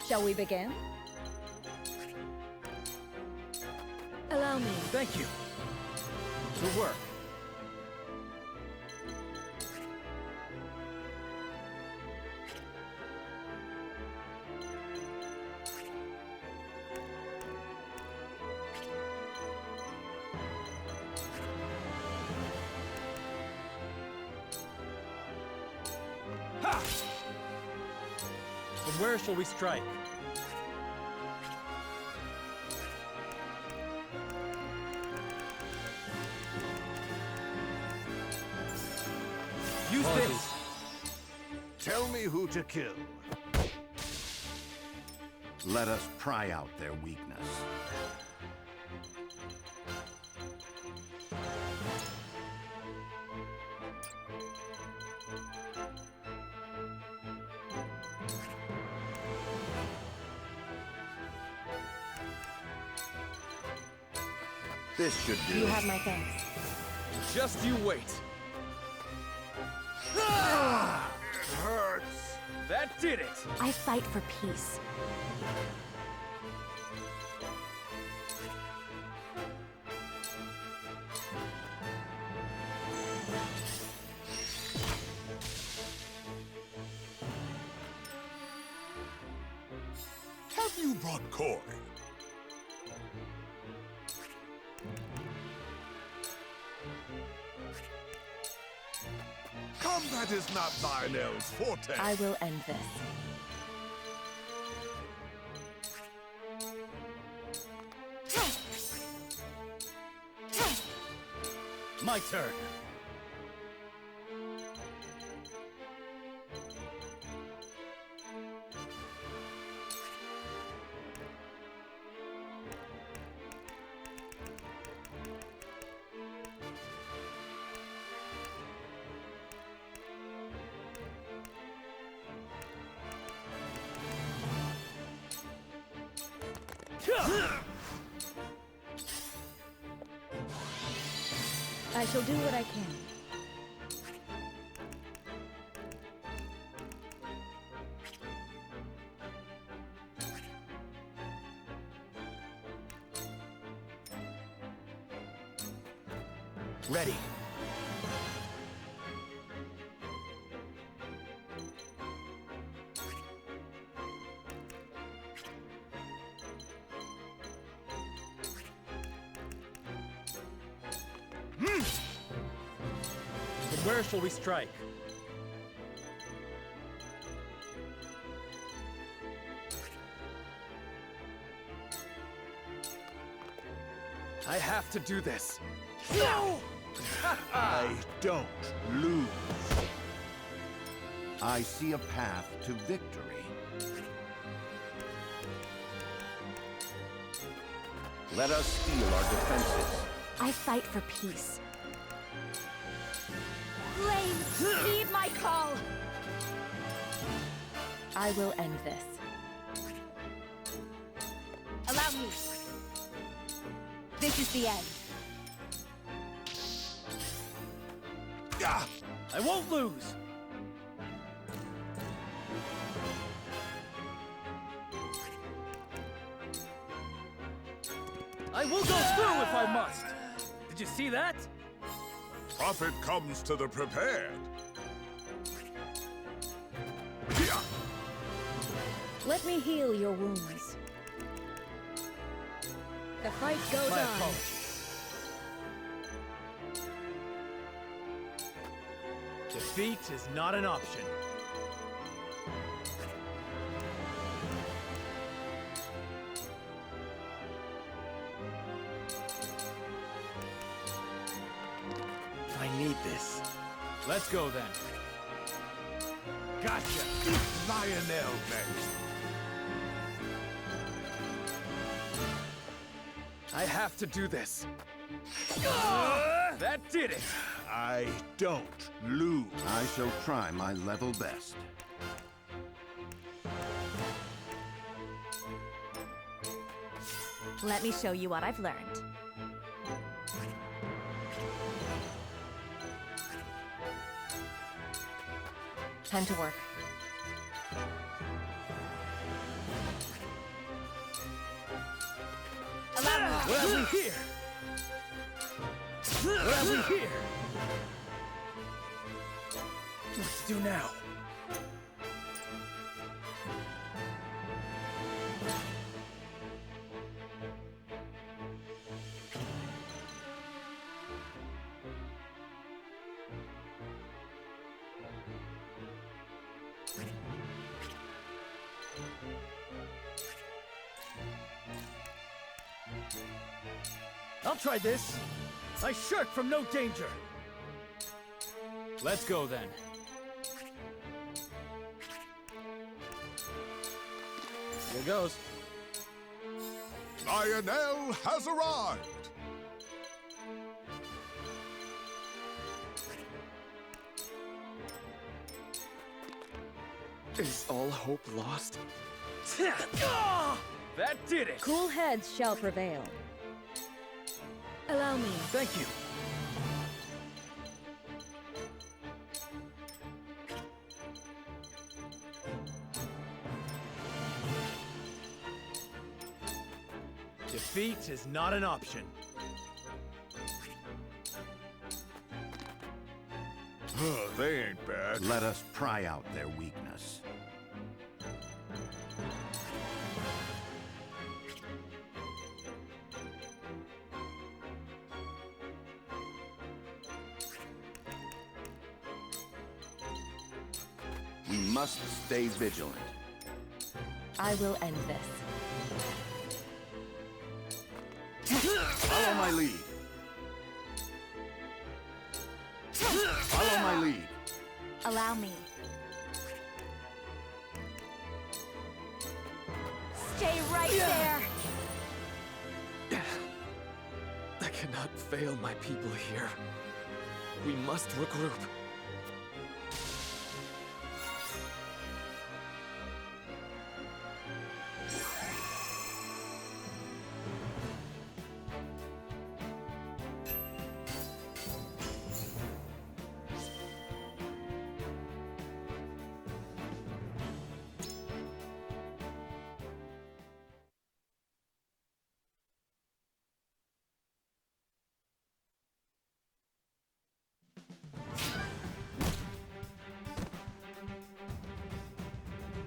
S5: Shall we begin?
S2: Allow me.
S1: Thank you. To work. Ha! And where shall we strike? Use this!
S18: Tell me who to kill.
S3: Let us pry out their weakness. This should do.
S13: You have my thanks.
S9: Just you wait.
S18: It hurts!
S9: That did it!
S2: I fight for peace.
S18: Have you brought coin? Combat is not thine elves' forte.
S13: I will end this.
S1: My turn.
S5: I shall do what I can.
S6: Ready. But where shall we strike?
S1: I have to do this.
S18: No! I don't lose.
S3: I see a path to victory. Let us steel our defenses.
S2: I fight for peace. Flames, heed my call!
S13: I will end this.
S2: Allow me. This is the end.
S1: I won't lose! I will go through if I must! Did you see that?
S18: Profit comes to the prepared.
S5: Let me heal your wounds. The fight goes
S1: My
S5: on.
S1: apologies.
S6: Defeat is not an option. I need this.
S10: Let's go then.
S18: Gotcha! Lionel next.
S1: I have to do this.
S10: That did it!
S18: I don't lose.
S3: I shall try my level best.
S2: Let me show you what I've learned.
S13: Time to work.
S1: What have we here? What have we here? What to do now? I'll try this. I shirk from no danger.
S10: Let's go then.
S1: Here goes.
S18: Lionel has arrived.
S9: Is all hope lost?
S10: That did it!
S5: Cool heads shall prevail. Allow me.
S1: Thank you.
S6: Defeat is not an option.
S18: They ain't bad.
S3: Let us pry out their weakness. We must stay vigilant.
S13: I will end this.
S3: Follow my lead. Follow my lead.
S2: Allow me. Stay right there!
S9: I cannot fail my people here. We must regroup.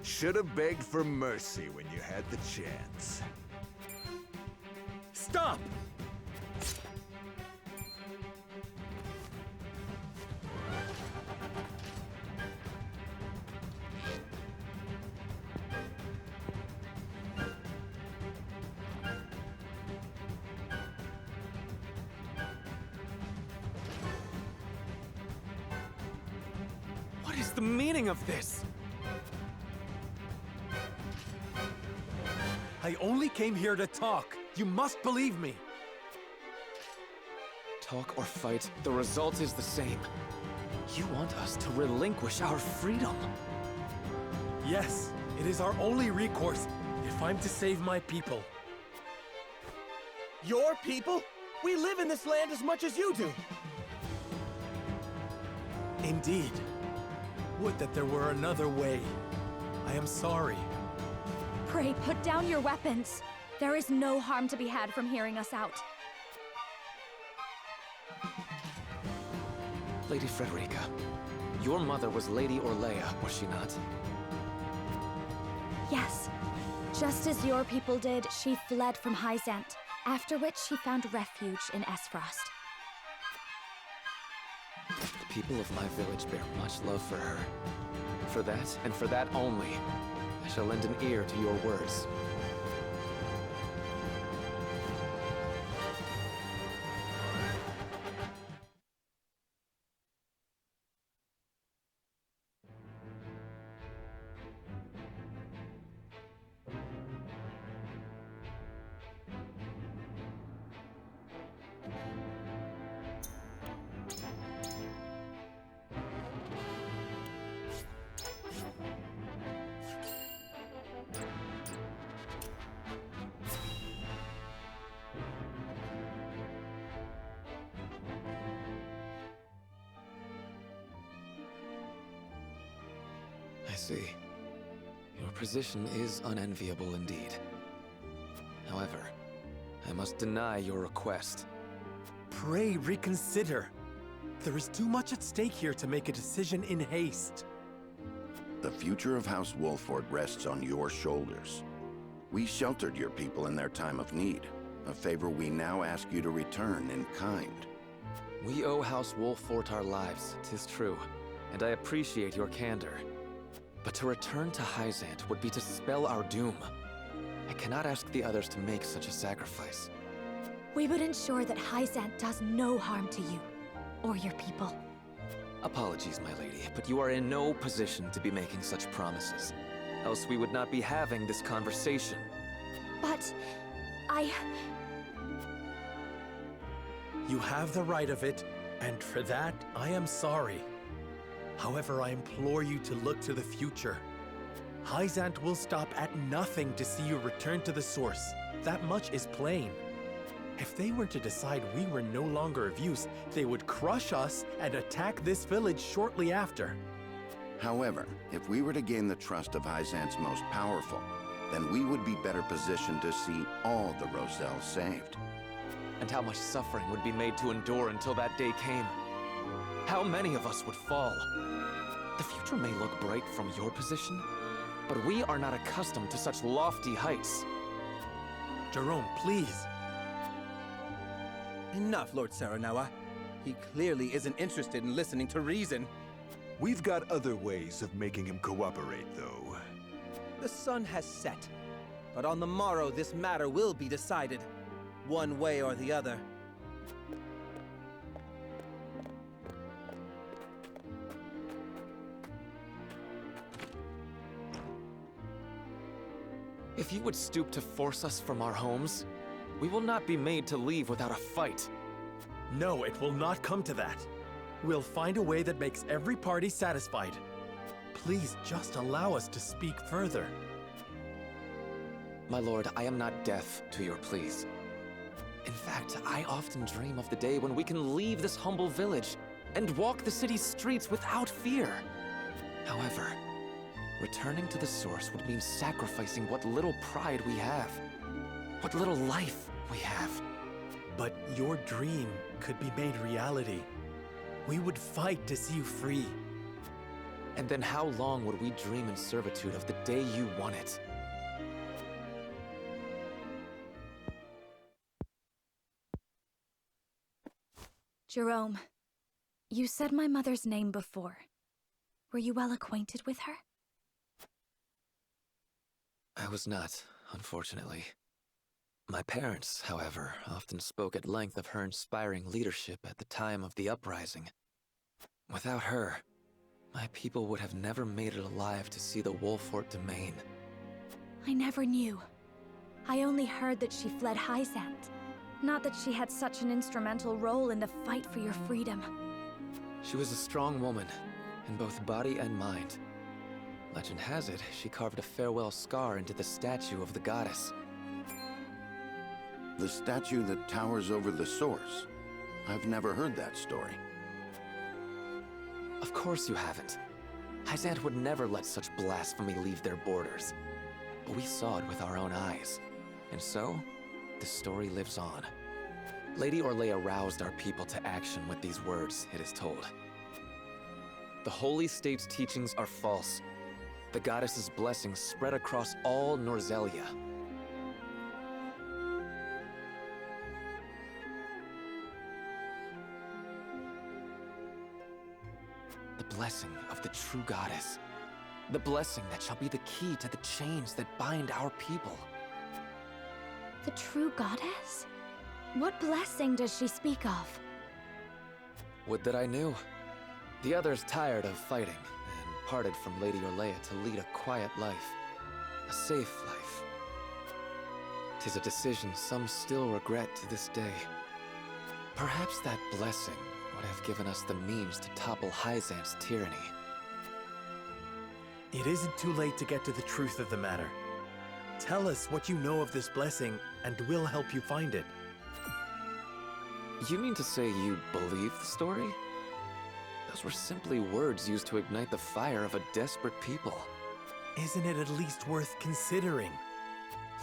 S18: Should have begged for mercy when you had the chance.
S7: Stop!
S9: What is the meaning of this?
S7: I only came here to talk. You must believe me.
S9: Talk or fight, the result is the same. You want us to relinquish our freedom.
S7: Yes, it is our only recourse if I'm to save my people.
S19: Your people? We live in this land as much as you do.
S7: Indeed. Would that there were another way. I am sorry.
S2: Pray, put down your weapons. There is no harm to be had from hearing us out.
S9: Lady Frederica, your mother was Lady Orlea, was she not?
S2: Yes. Just as your people did, she fled from Hyzant, after which she found refuge in Esfrost.
S9: The people of my village bear much love for her. For that, and for that only, I shall lend an ear to your words. I see. Your position is unenviable indeed. However, I must deny your request.
S7: Pray reconsider. There is too much at stake here to make a decision in haste.
S3: The future of House Wolford rests on your shoulders. We sheltered your people in their time of need, a favor we now ask you to return in kind.
S9: We owe House Wolfort our lives, 'tis true, and I appreciate your candor. But to return to Hyzant would be to spell our doom. I cannot ask the others to make such a sacrifice.
S2: We would ensure that Hyzant does no harm to you, or your people.
S9: Apologies, my lady, but you are in no position to be making such promises. Else we would not be having this conversation.
S2: But...
S7: You have the right of it, and for that, I am sorry. However, I implore you to look to the future. Hyzant will stop at nothing to see you return to the Source. That much is plain. If they were to decide we were no longer of use, they would crush us and attack this village shortly after.
S3: However, if we were to gain the trust of Hyzant's most powerful, then we would be better positioned to see all the Roselle saved.
S9: And how much suffering would be made to endure until that day came. How many of us would fall? The future may look bright from your position, but we are not accustomed to such lofty heights.
S7: Jerome, please.
S17: Enough, Lord Saranawa. He clearly isn't interested in listening to reason.
S18: We've got other ways of making him cooperate, though.
S17: The sun has set, but on the morrow this matter will be decided, one way or the other.
S9: If you would stoop to force us from our homes, we will not be made to leave without a fight.
S7: No, it will not come to that. We'll find a way that makes every party satisfied. Please just allow us to speak further.
S9: My lord, I am not deaf to your pleas. In fact, I often dream of the day when we can leave this humble village and walk the city's streets without fear. However, returning to the Source would mean sacrificing what little pride we have, what little life we have.
S7: But your dream could be made reality. We would fight to see you free.
S9: And then how long would we dream in servitude of the day you won it?
S2: Jerome, you said my mother's name before. Were you well acquainted with her?
S9: I was not, unfortunately. My parents, however, often spoke at length of her inspiring leadership at the time of the uprising. Without her, my people would have never made it alive to see the Wolfort domain.
S2: I never knew. I only heard that she fled Hyzant. Not that she had such an instrumental role in the fight for your freedom.
S9: She was a strong woman, in both body and mind. Legend has it, she carved a farewell scar into the statue of the goddess.
S3: The statue that towers over the source? I've never heard that story.
S9: Of course you haven't. Hyzant would never let such blasphemy leave their borders. But we saw it with our own eyes. And so, the story lives on. Lady Orlea roused our people to action with these words, it is told. The Holy State's teachings are false. The goddess's blessings spread across all Norzelia. The blessing of the true goddess. The blessing that shall be the key to the chains that bind our people.
S2: The true goddess? What blessing does she speak of?
S9: Would that I knew. The others tired of fighting and parted from Lady Orlea to lead a quiet life. A safe life. 'Tis a decision some still regret to this day. Perhaps that blessing would have given us the means to topple Hyzant's tyranny.
S7: It isn't too late to get to the truth of the matter. Tell us what you know of this blessing, and we'll help you find it.
S9: You mean to say you believe the story? Those were simply words used to ignite the fire of a desperate people.
S7: Isn't it at least worth considering?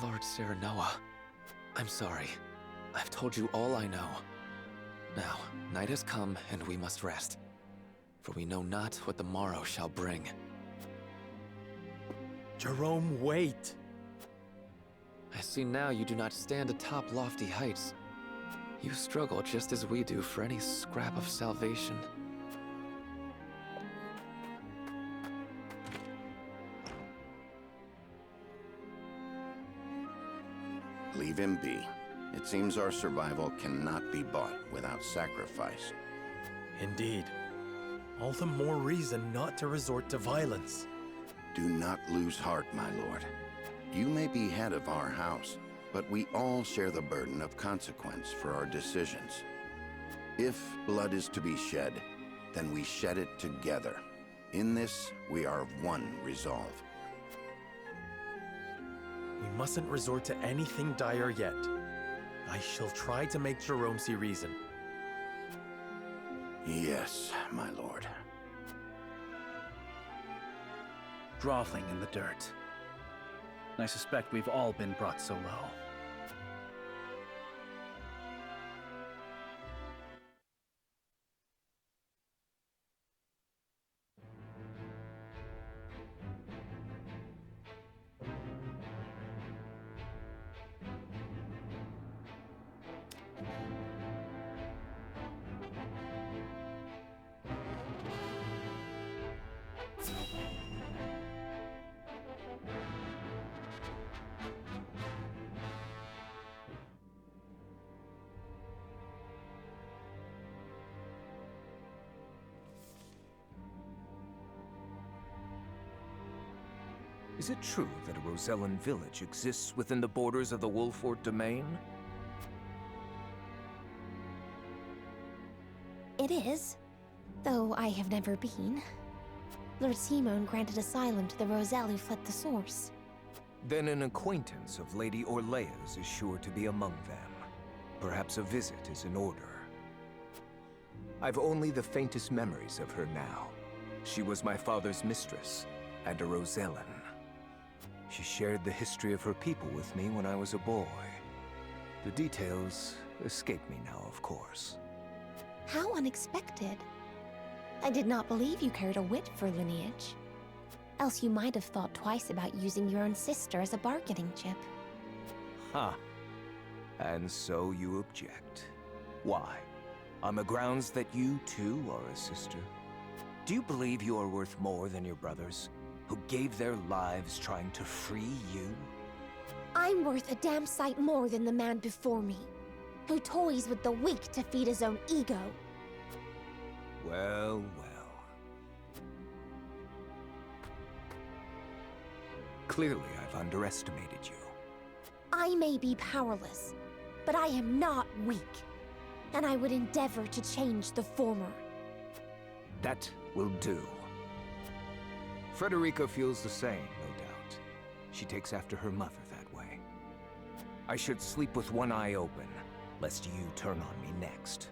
S9: Lord Serenoa, I'm sorry. I've told you all I know. Now, night has come, and we must rest. For we know not what the morrow shall bring.
S7: Jerome, wait!
S9: I see now you do not stand atop lofty heights. You struggle just as we do for any scrap of salvation.
S3: Leave him be. It seems our survival cannot be bought without sacrifice.
S7: Indeed. All the more reason not to resort to violence.
S3: Do not lose heart, my lord. You may be head of our house, but we all share the burden of consequence for our decisions. If blood is to be shed, then we shed it together. In this, we are of one resolve.
S7: We mustn't resort to anything dire yet. I shall try to make Jerome see reason.
S3: Yes, my lord.
S1: Groveling in the dirt. I suspect we've all been brought so low.
S20: Is it true that a Rosellan village exists within the borders of the Wolfort domain?
S21: It is, though I have never been. Lord Simone granted asylum to the Roselle who fled the source.
S20: Then an acquaintance of Lady Orlea's is sure to be among them. Perhaps a visit is in order. I've only the faintest memories of her now. She was my father's mistress, and a Rosellan. She shared the history of her people with me when I was a boy. The details escape me now, of course.
S21: How unexpected. I did not believe you cared a whit for lineage. Else you might have thought twice about using your own sister as a bargaining chip.
S20: Ha. And so you object. Why? On the grounds that you too are a sister? Do you believe you are worth more than your brothers, who gave their lives trying to free you?
S21: I'm worth a damn sight more than the man before me, who toys with the weak to feed his own ego.
S20: Well, well. Clearly, I've underestimated you.
S21: I may be powerless, but I am not weak, and I would endeavor to change the former.
S20: That will do. Frederica feels the same, no doubt. She takes after her mother that way. I should sleep with one eye open, lest you turn on me next.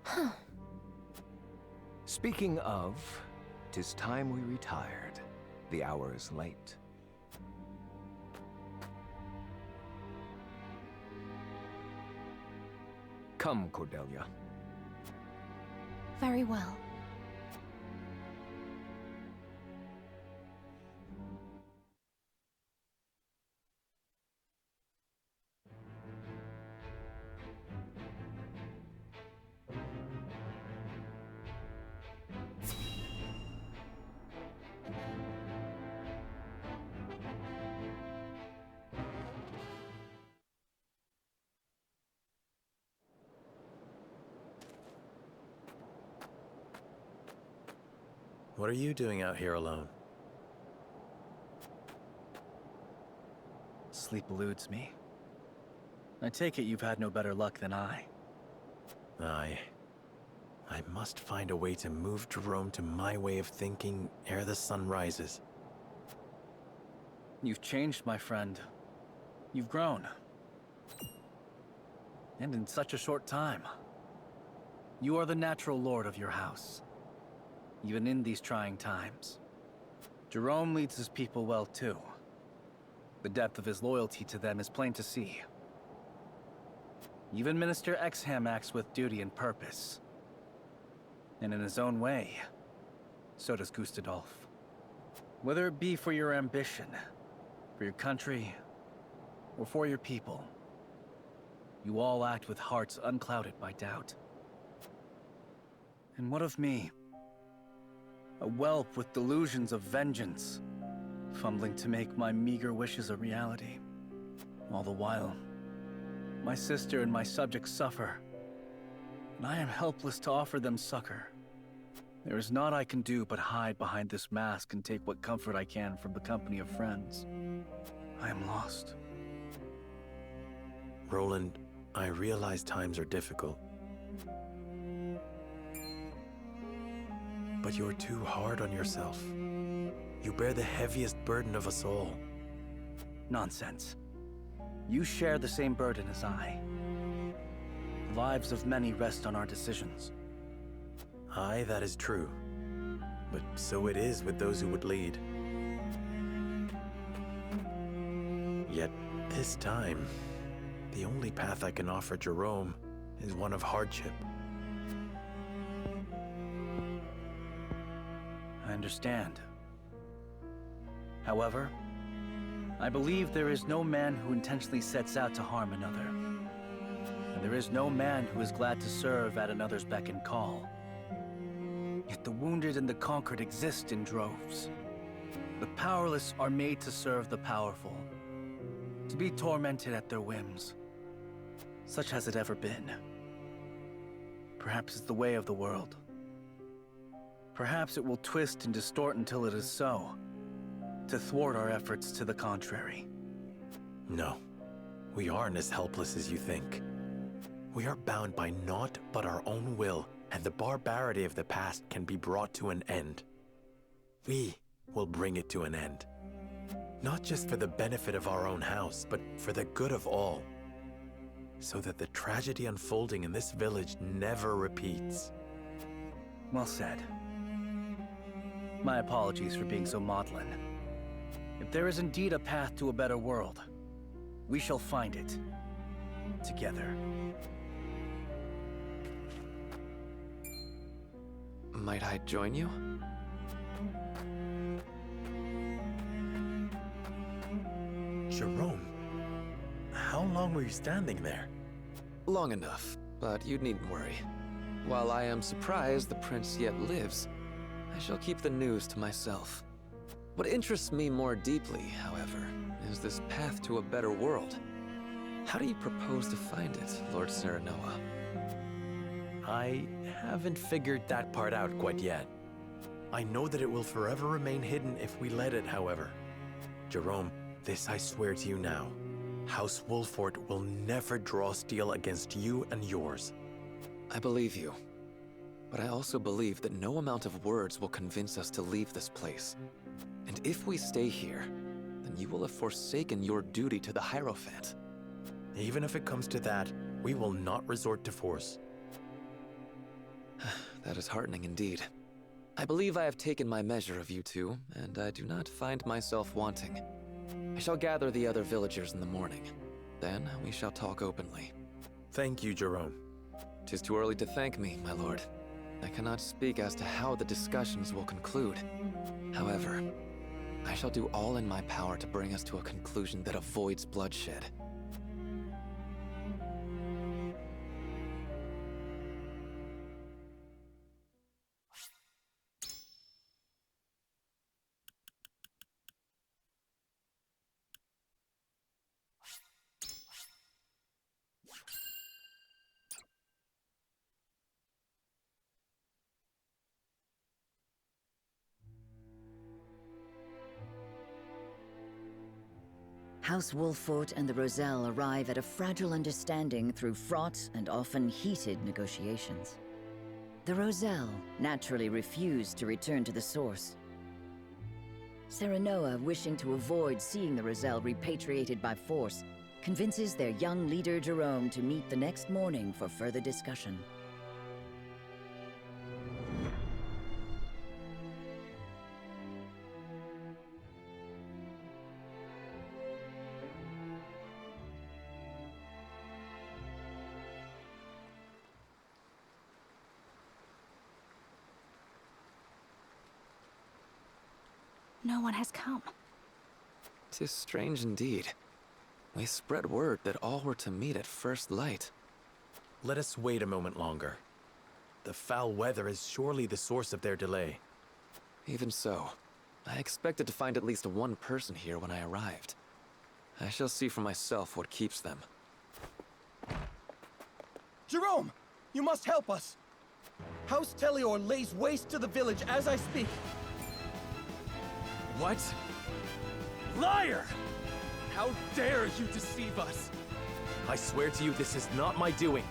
S21: Huh.
S20: Speaking of, 'tis time we retired. The hour is late. Come, Cordelia.
S21: Very well.
S7: What are you doing out here alone?
S1: Sleep eludes me. I take it you've had no better luck than I.
S7: I must find a way to move Jerome to my way of thinking ere the sun rises.
S1: You've changed, my friend. You've grown. And in such a short time. You are the natural lord of your house. Even in these trying times. Jerome leads his people well, too. The depth of his loyalty to them is plain to see. Even Minister Exham acts with duty and purpose. And in his own way, so does Gustadolf. Whether it be for your ambition, for your country, or for your people, you all act with hearts unclouded by doubt. And what of me? A whelp with delusions of vengeance, fumbling to make my meager wishes a reality. All the while, my sister and my subjects suffer, and I am helpless to offer them succor. There is naught I can do but hide behind this mask and take what comfort I can from the company of friends. I am lost.
S7: Roland, I realize times are difficult. But you're too hard on yourself. You bear the heaviest burden of us all.
S1: Nonsense. You share the same burden as I. The lives of many rest on our decisions.
S7: Aye, that is true. But so it is with those who would lead. Yet, this time, the only path I can offer Jerome is one of hardship.
S1: I understand. However, I believe there is no man who intentionally sets out to harm another. And there is no man who is glad to serve at another's beck and call. Yet the wounded and the conquered exist in droves. The powerless are made to serve the powerful, to be tormented at their whims. Such has it ever been. Perhaps it's the way of the world. Perhaps it will twist and distort until it is so, to thwart our efforts to the contrary.
S7: No, we aren't as helpless as you think. We are bound by naught but our own will, and the barbarity of the past can be brought to an end. We will bring it to an end. Not just for the benefit of our own house, but for the good of all. So that the tragedy unfolding in this village never repeats.
S1: Well said. My apologies for being so maudlin. If there is indeed a path to a better world, we shall find it. Together.
S9: Might I join you?
S7: Jerome, how long were you standing there?
S9: Long enough, but you needn't worry. While I am surprised the prince yet lives, I shall keep the news to myself. What interests me more deeply, however, is this path to a better world. How do you propose to find it, Lord Serenoa?
S7: I haven't figured that part out quite yet. I know that it will forever remain hidden if we let it, however. Jerome, this I swear to you now. House Wolffort will never draw steel against you and yours.
S9: I believe you. But I also believe that no amount of words will convince us to leave this place. And if we stay here, then you will have forsaken your duty to the Hierophant.
S7: Even if it comes to that, we will not resort to force.
S9: That is heartening indeed. I believe I have taken my measure of you two, and I do not find myself wanting. I shall gather the other villagers in the morning. Then we shall talk openly.
S7: Thank you, Jerome.
S9: 'Tis too early to thank me, my lord. I cannot speak as to how the discussions will conclude. However, I shall do all in my power to bring us to a conclusion that avoids bloodshed.
S12: House Wolffort and the Roselle arrive at a fragile understanding through fraught and often heated negotiations. The Roselle naturally refused to return to the source. Serenoa, wishing to avoid seeing the Roselle repatriated by force, convinces their young leader Jerome to meet the next morning for further discussion.
S2: No one has come.
S9: 'Tis strange indeed. We spread word that all were to meet at first light.
S7: Let us wait a moment longer. The foul weather is surely the source of their delay.
S9: Even so, I expected to find at least one person here when I arrived. I shall see for myself what keeps them.
S19: Jerome! You must help us! House Tellior lays waste to the village as I speak.
S7: What? Liar! How dare you deceive us? I swear to you, this is not my doing.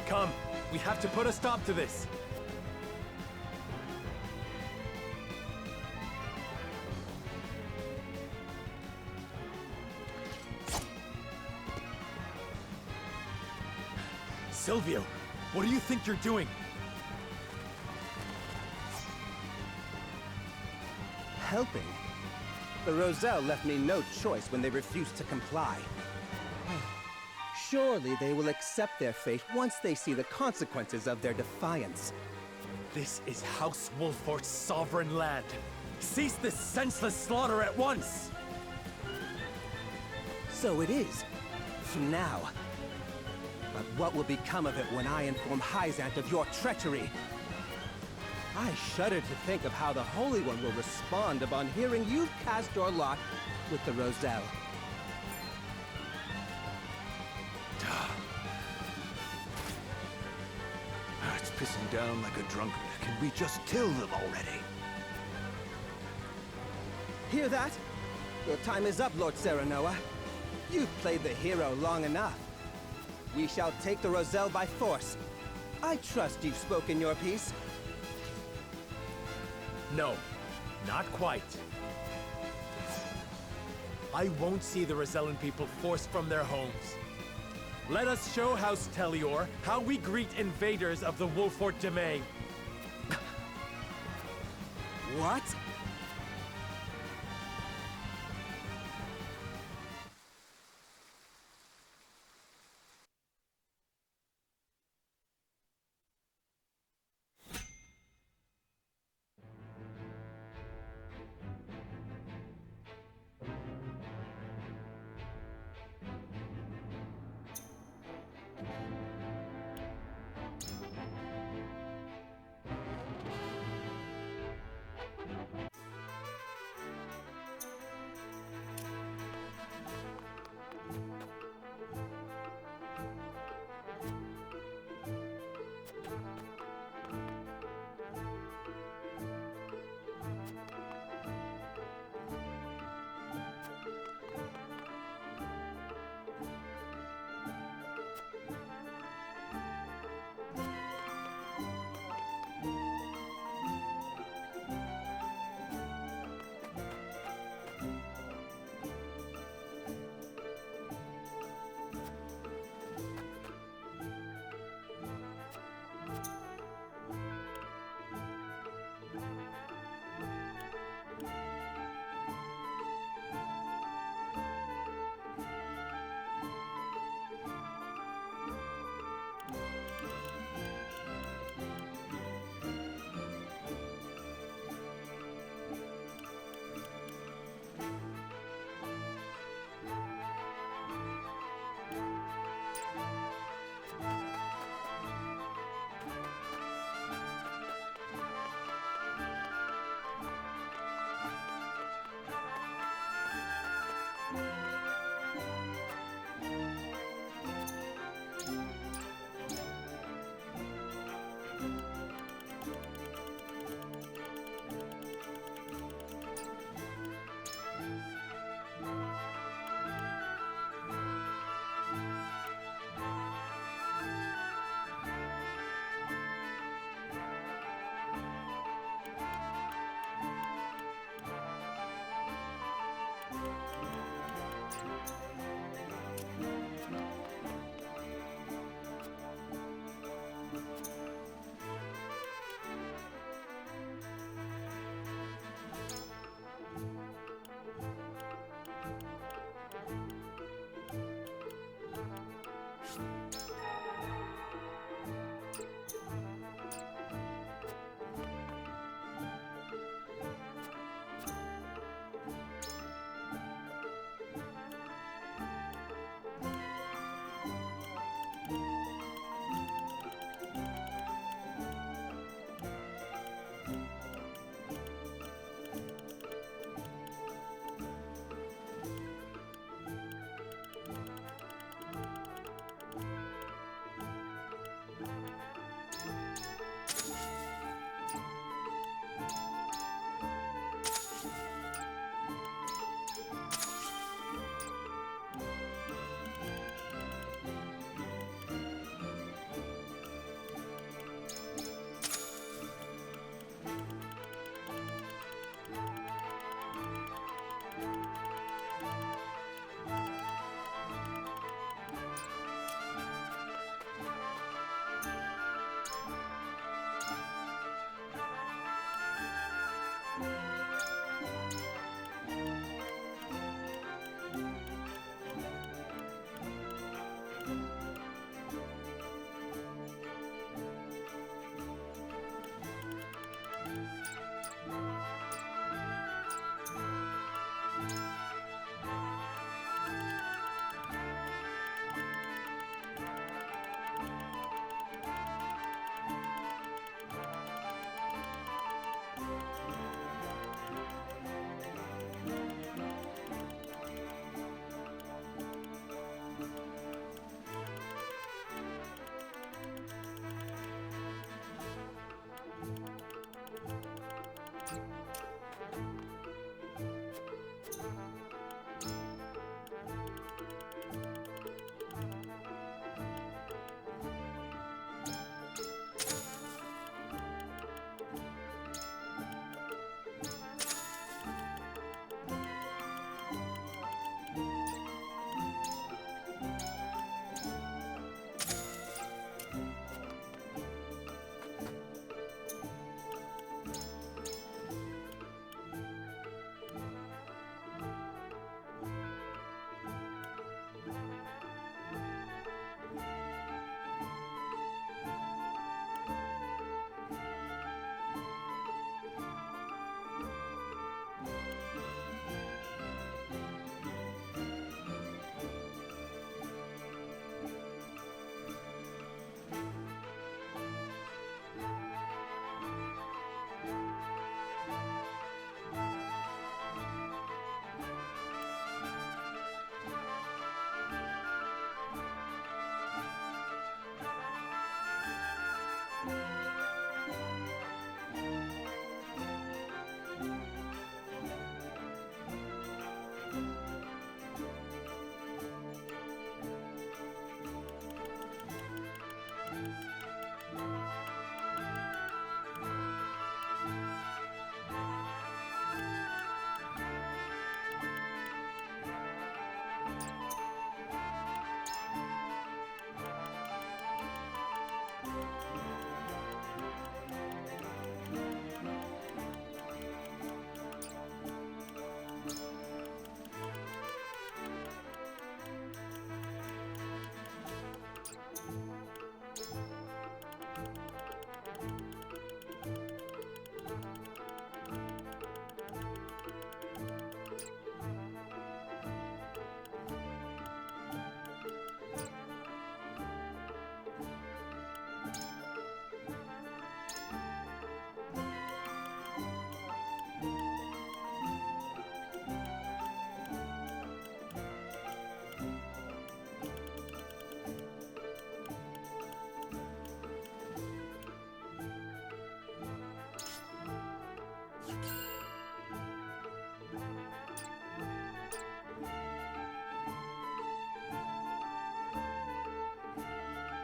S7: Come, we have to put a stop to this. Silvio, what do you think you're doing?
S17: Helping? The Roselle left me no choice when they refused to comply. Surely they will accept their fate once they see the consequences of their defiance.
S7: This is House Wolffort's sovereign land. Cease this senseless slaughter at once!
S17: So it is. For now. But what will become of it when I inform Hyzant of your treachery? I shudder to think of how the Holy One will respond upon hearing you've cast your lot with the Roselle.
S14: It's pissing down like a drunkard. Can we just kill them already?
S17: Hear that? Your time is up, Lord Serenoa. You've played the hero long enough. We shall take the Roselle by force. I trust you've spoken your piece.
S7: No, not quite. I won't see the Rosellan people forced from their homes. Let us show House Tellior how we greet invaders of the Wolffort domain.
S17: What?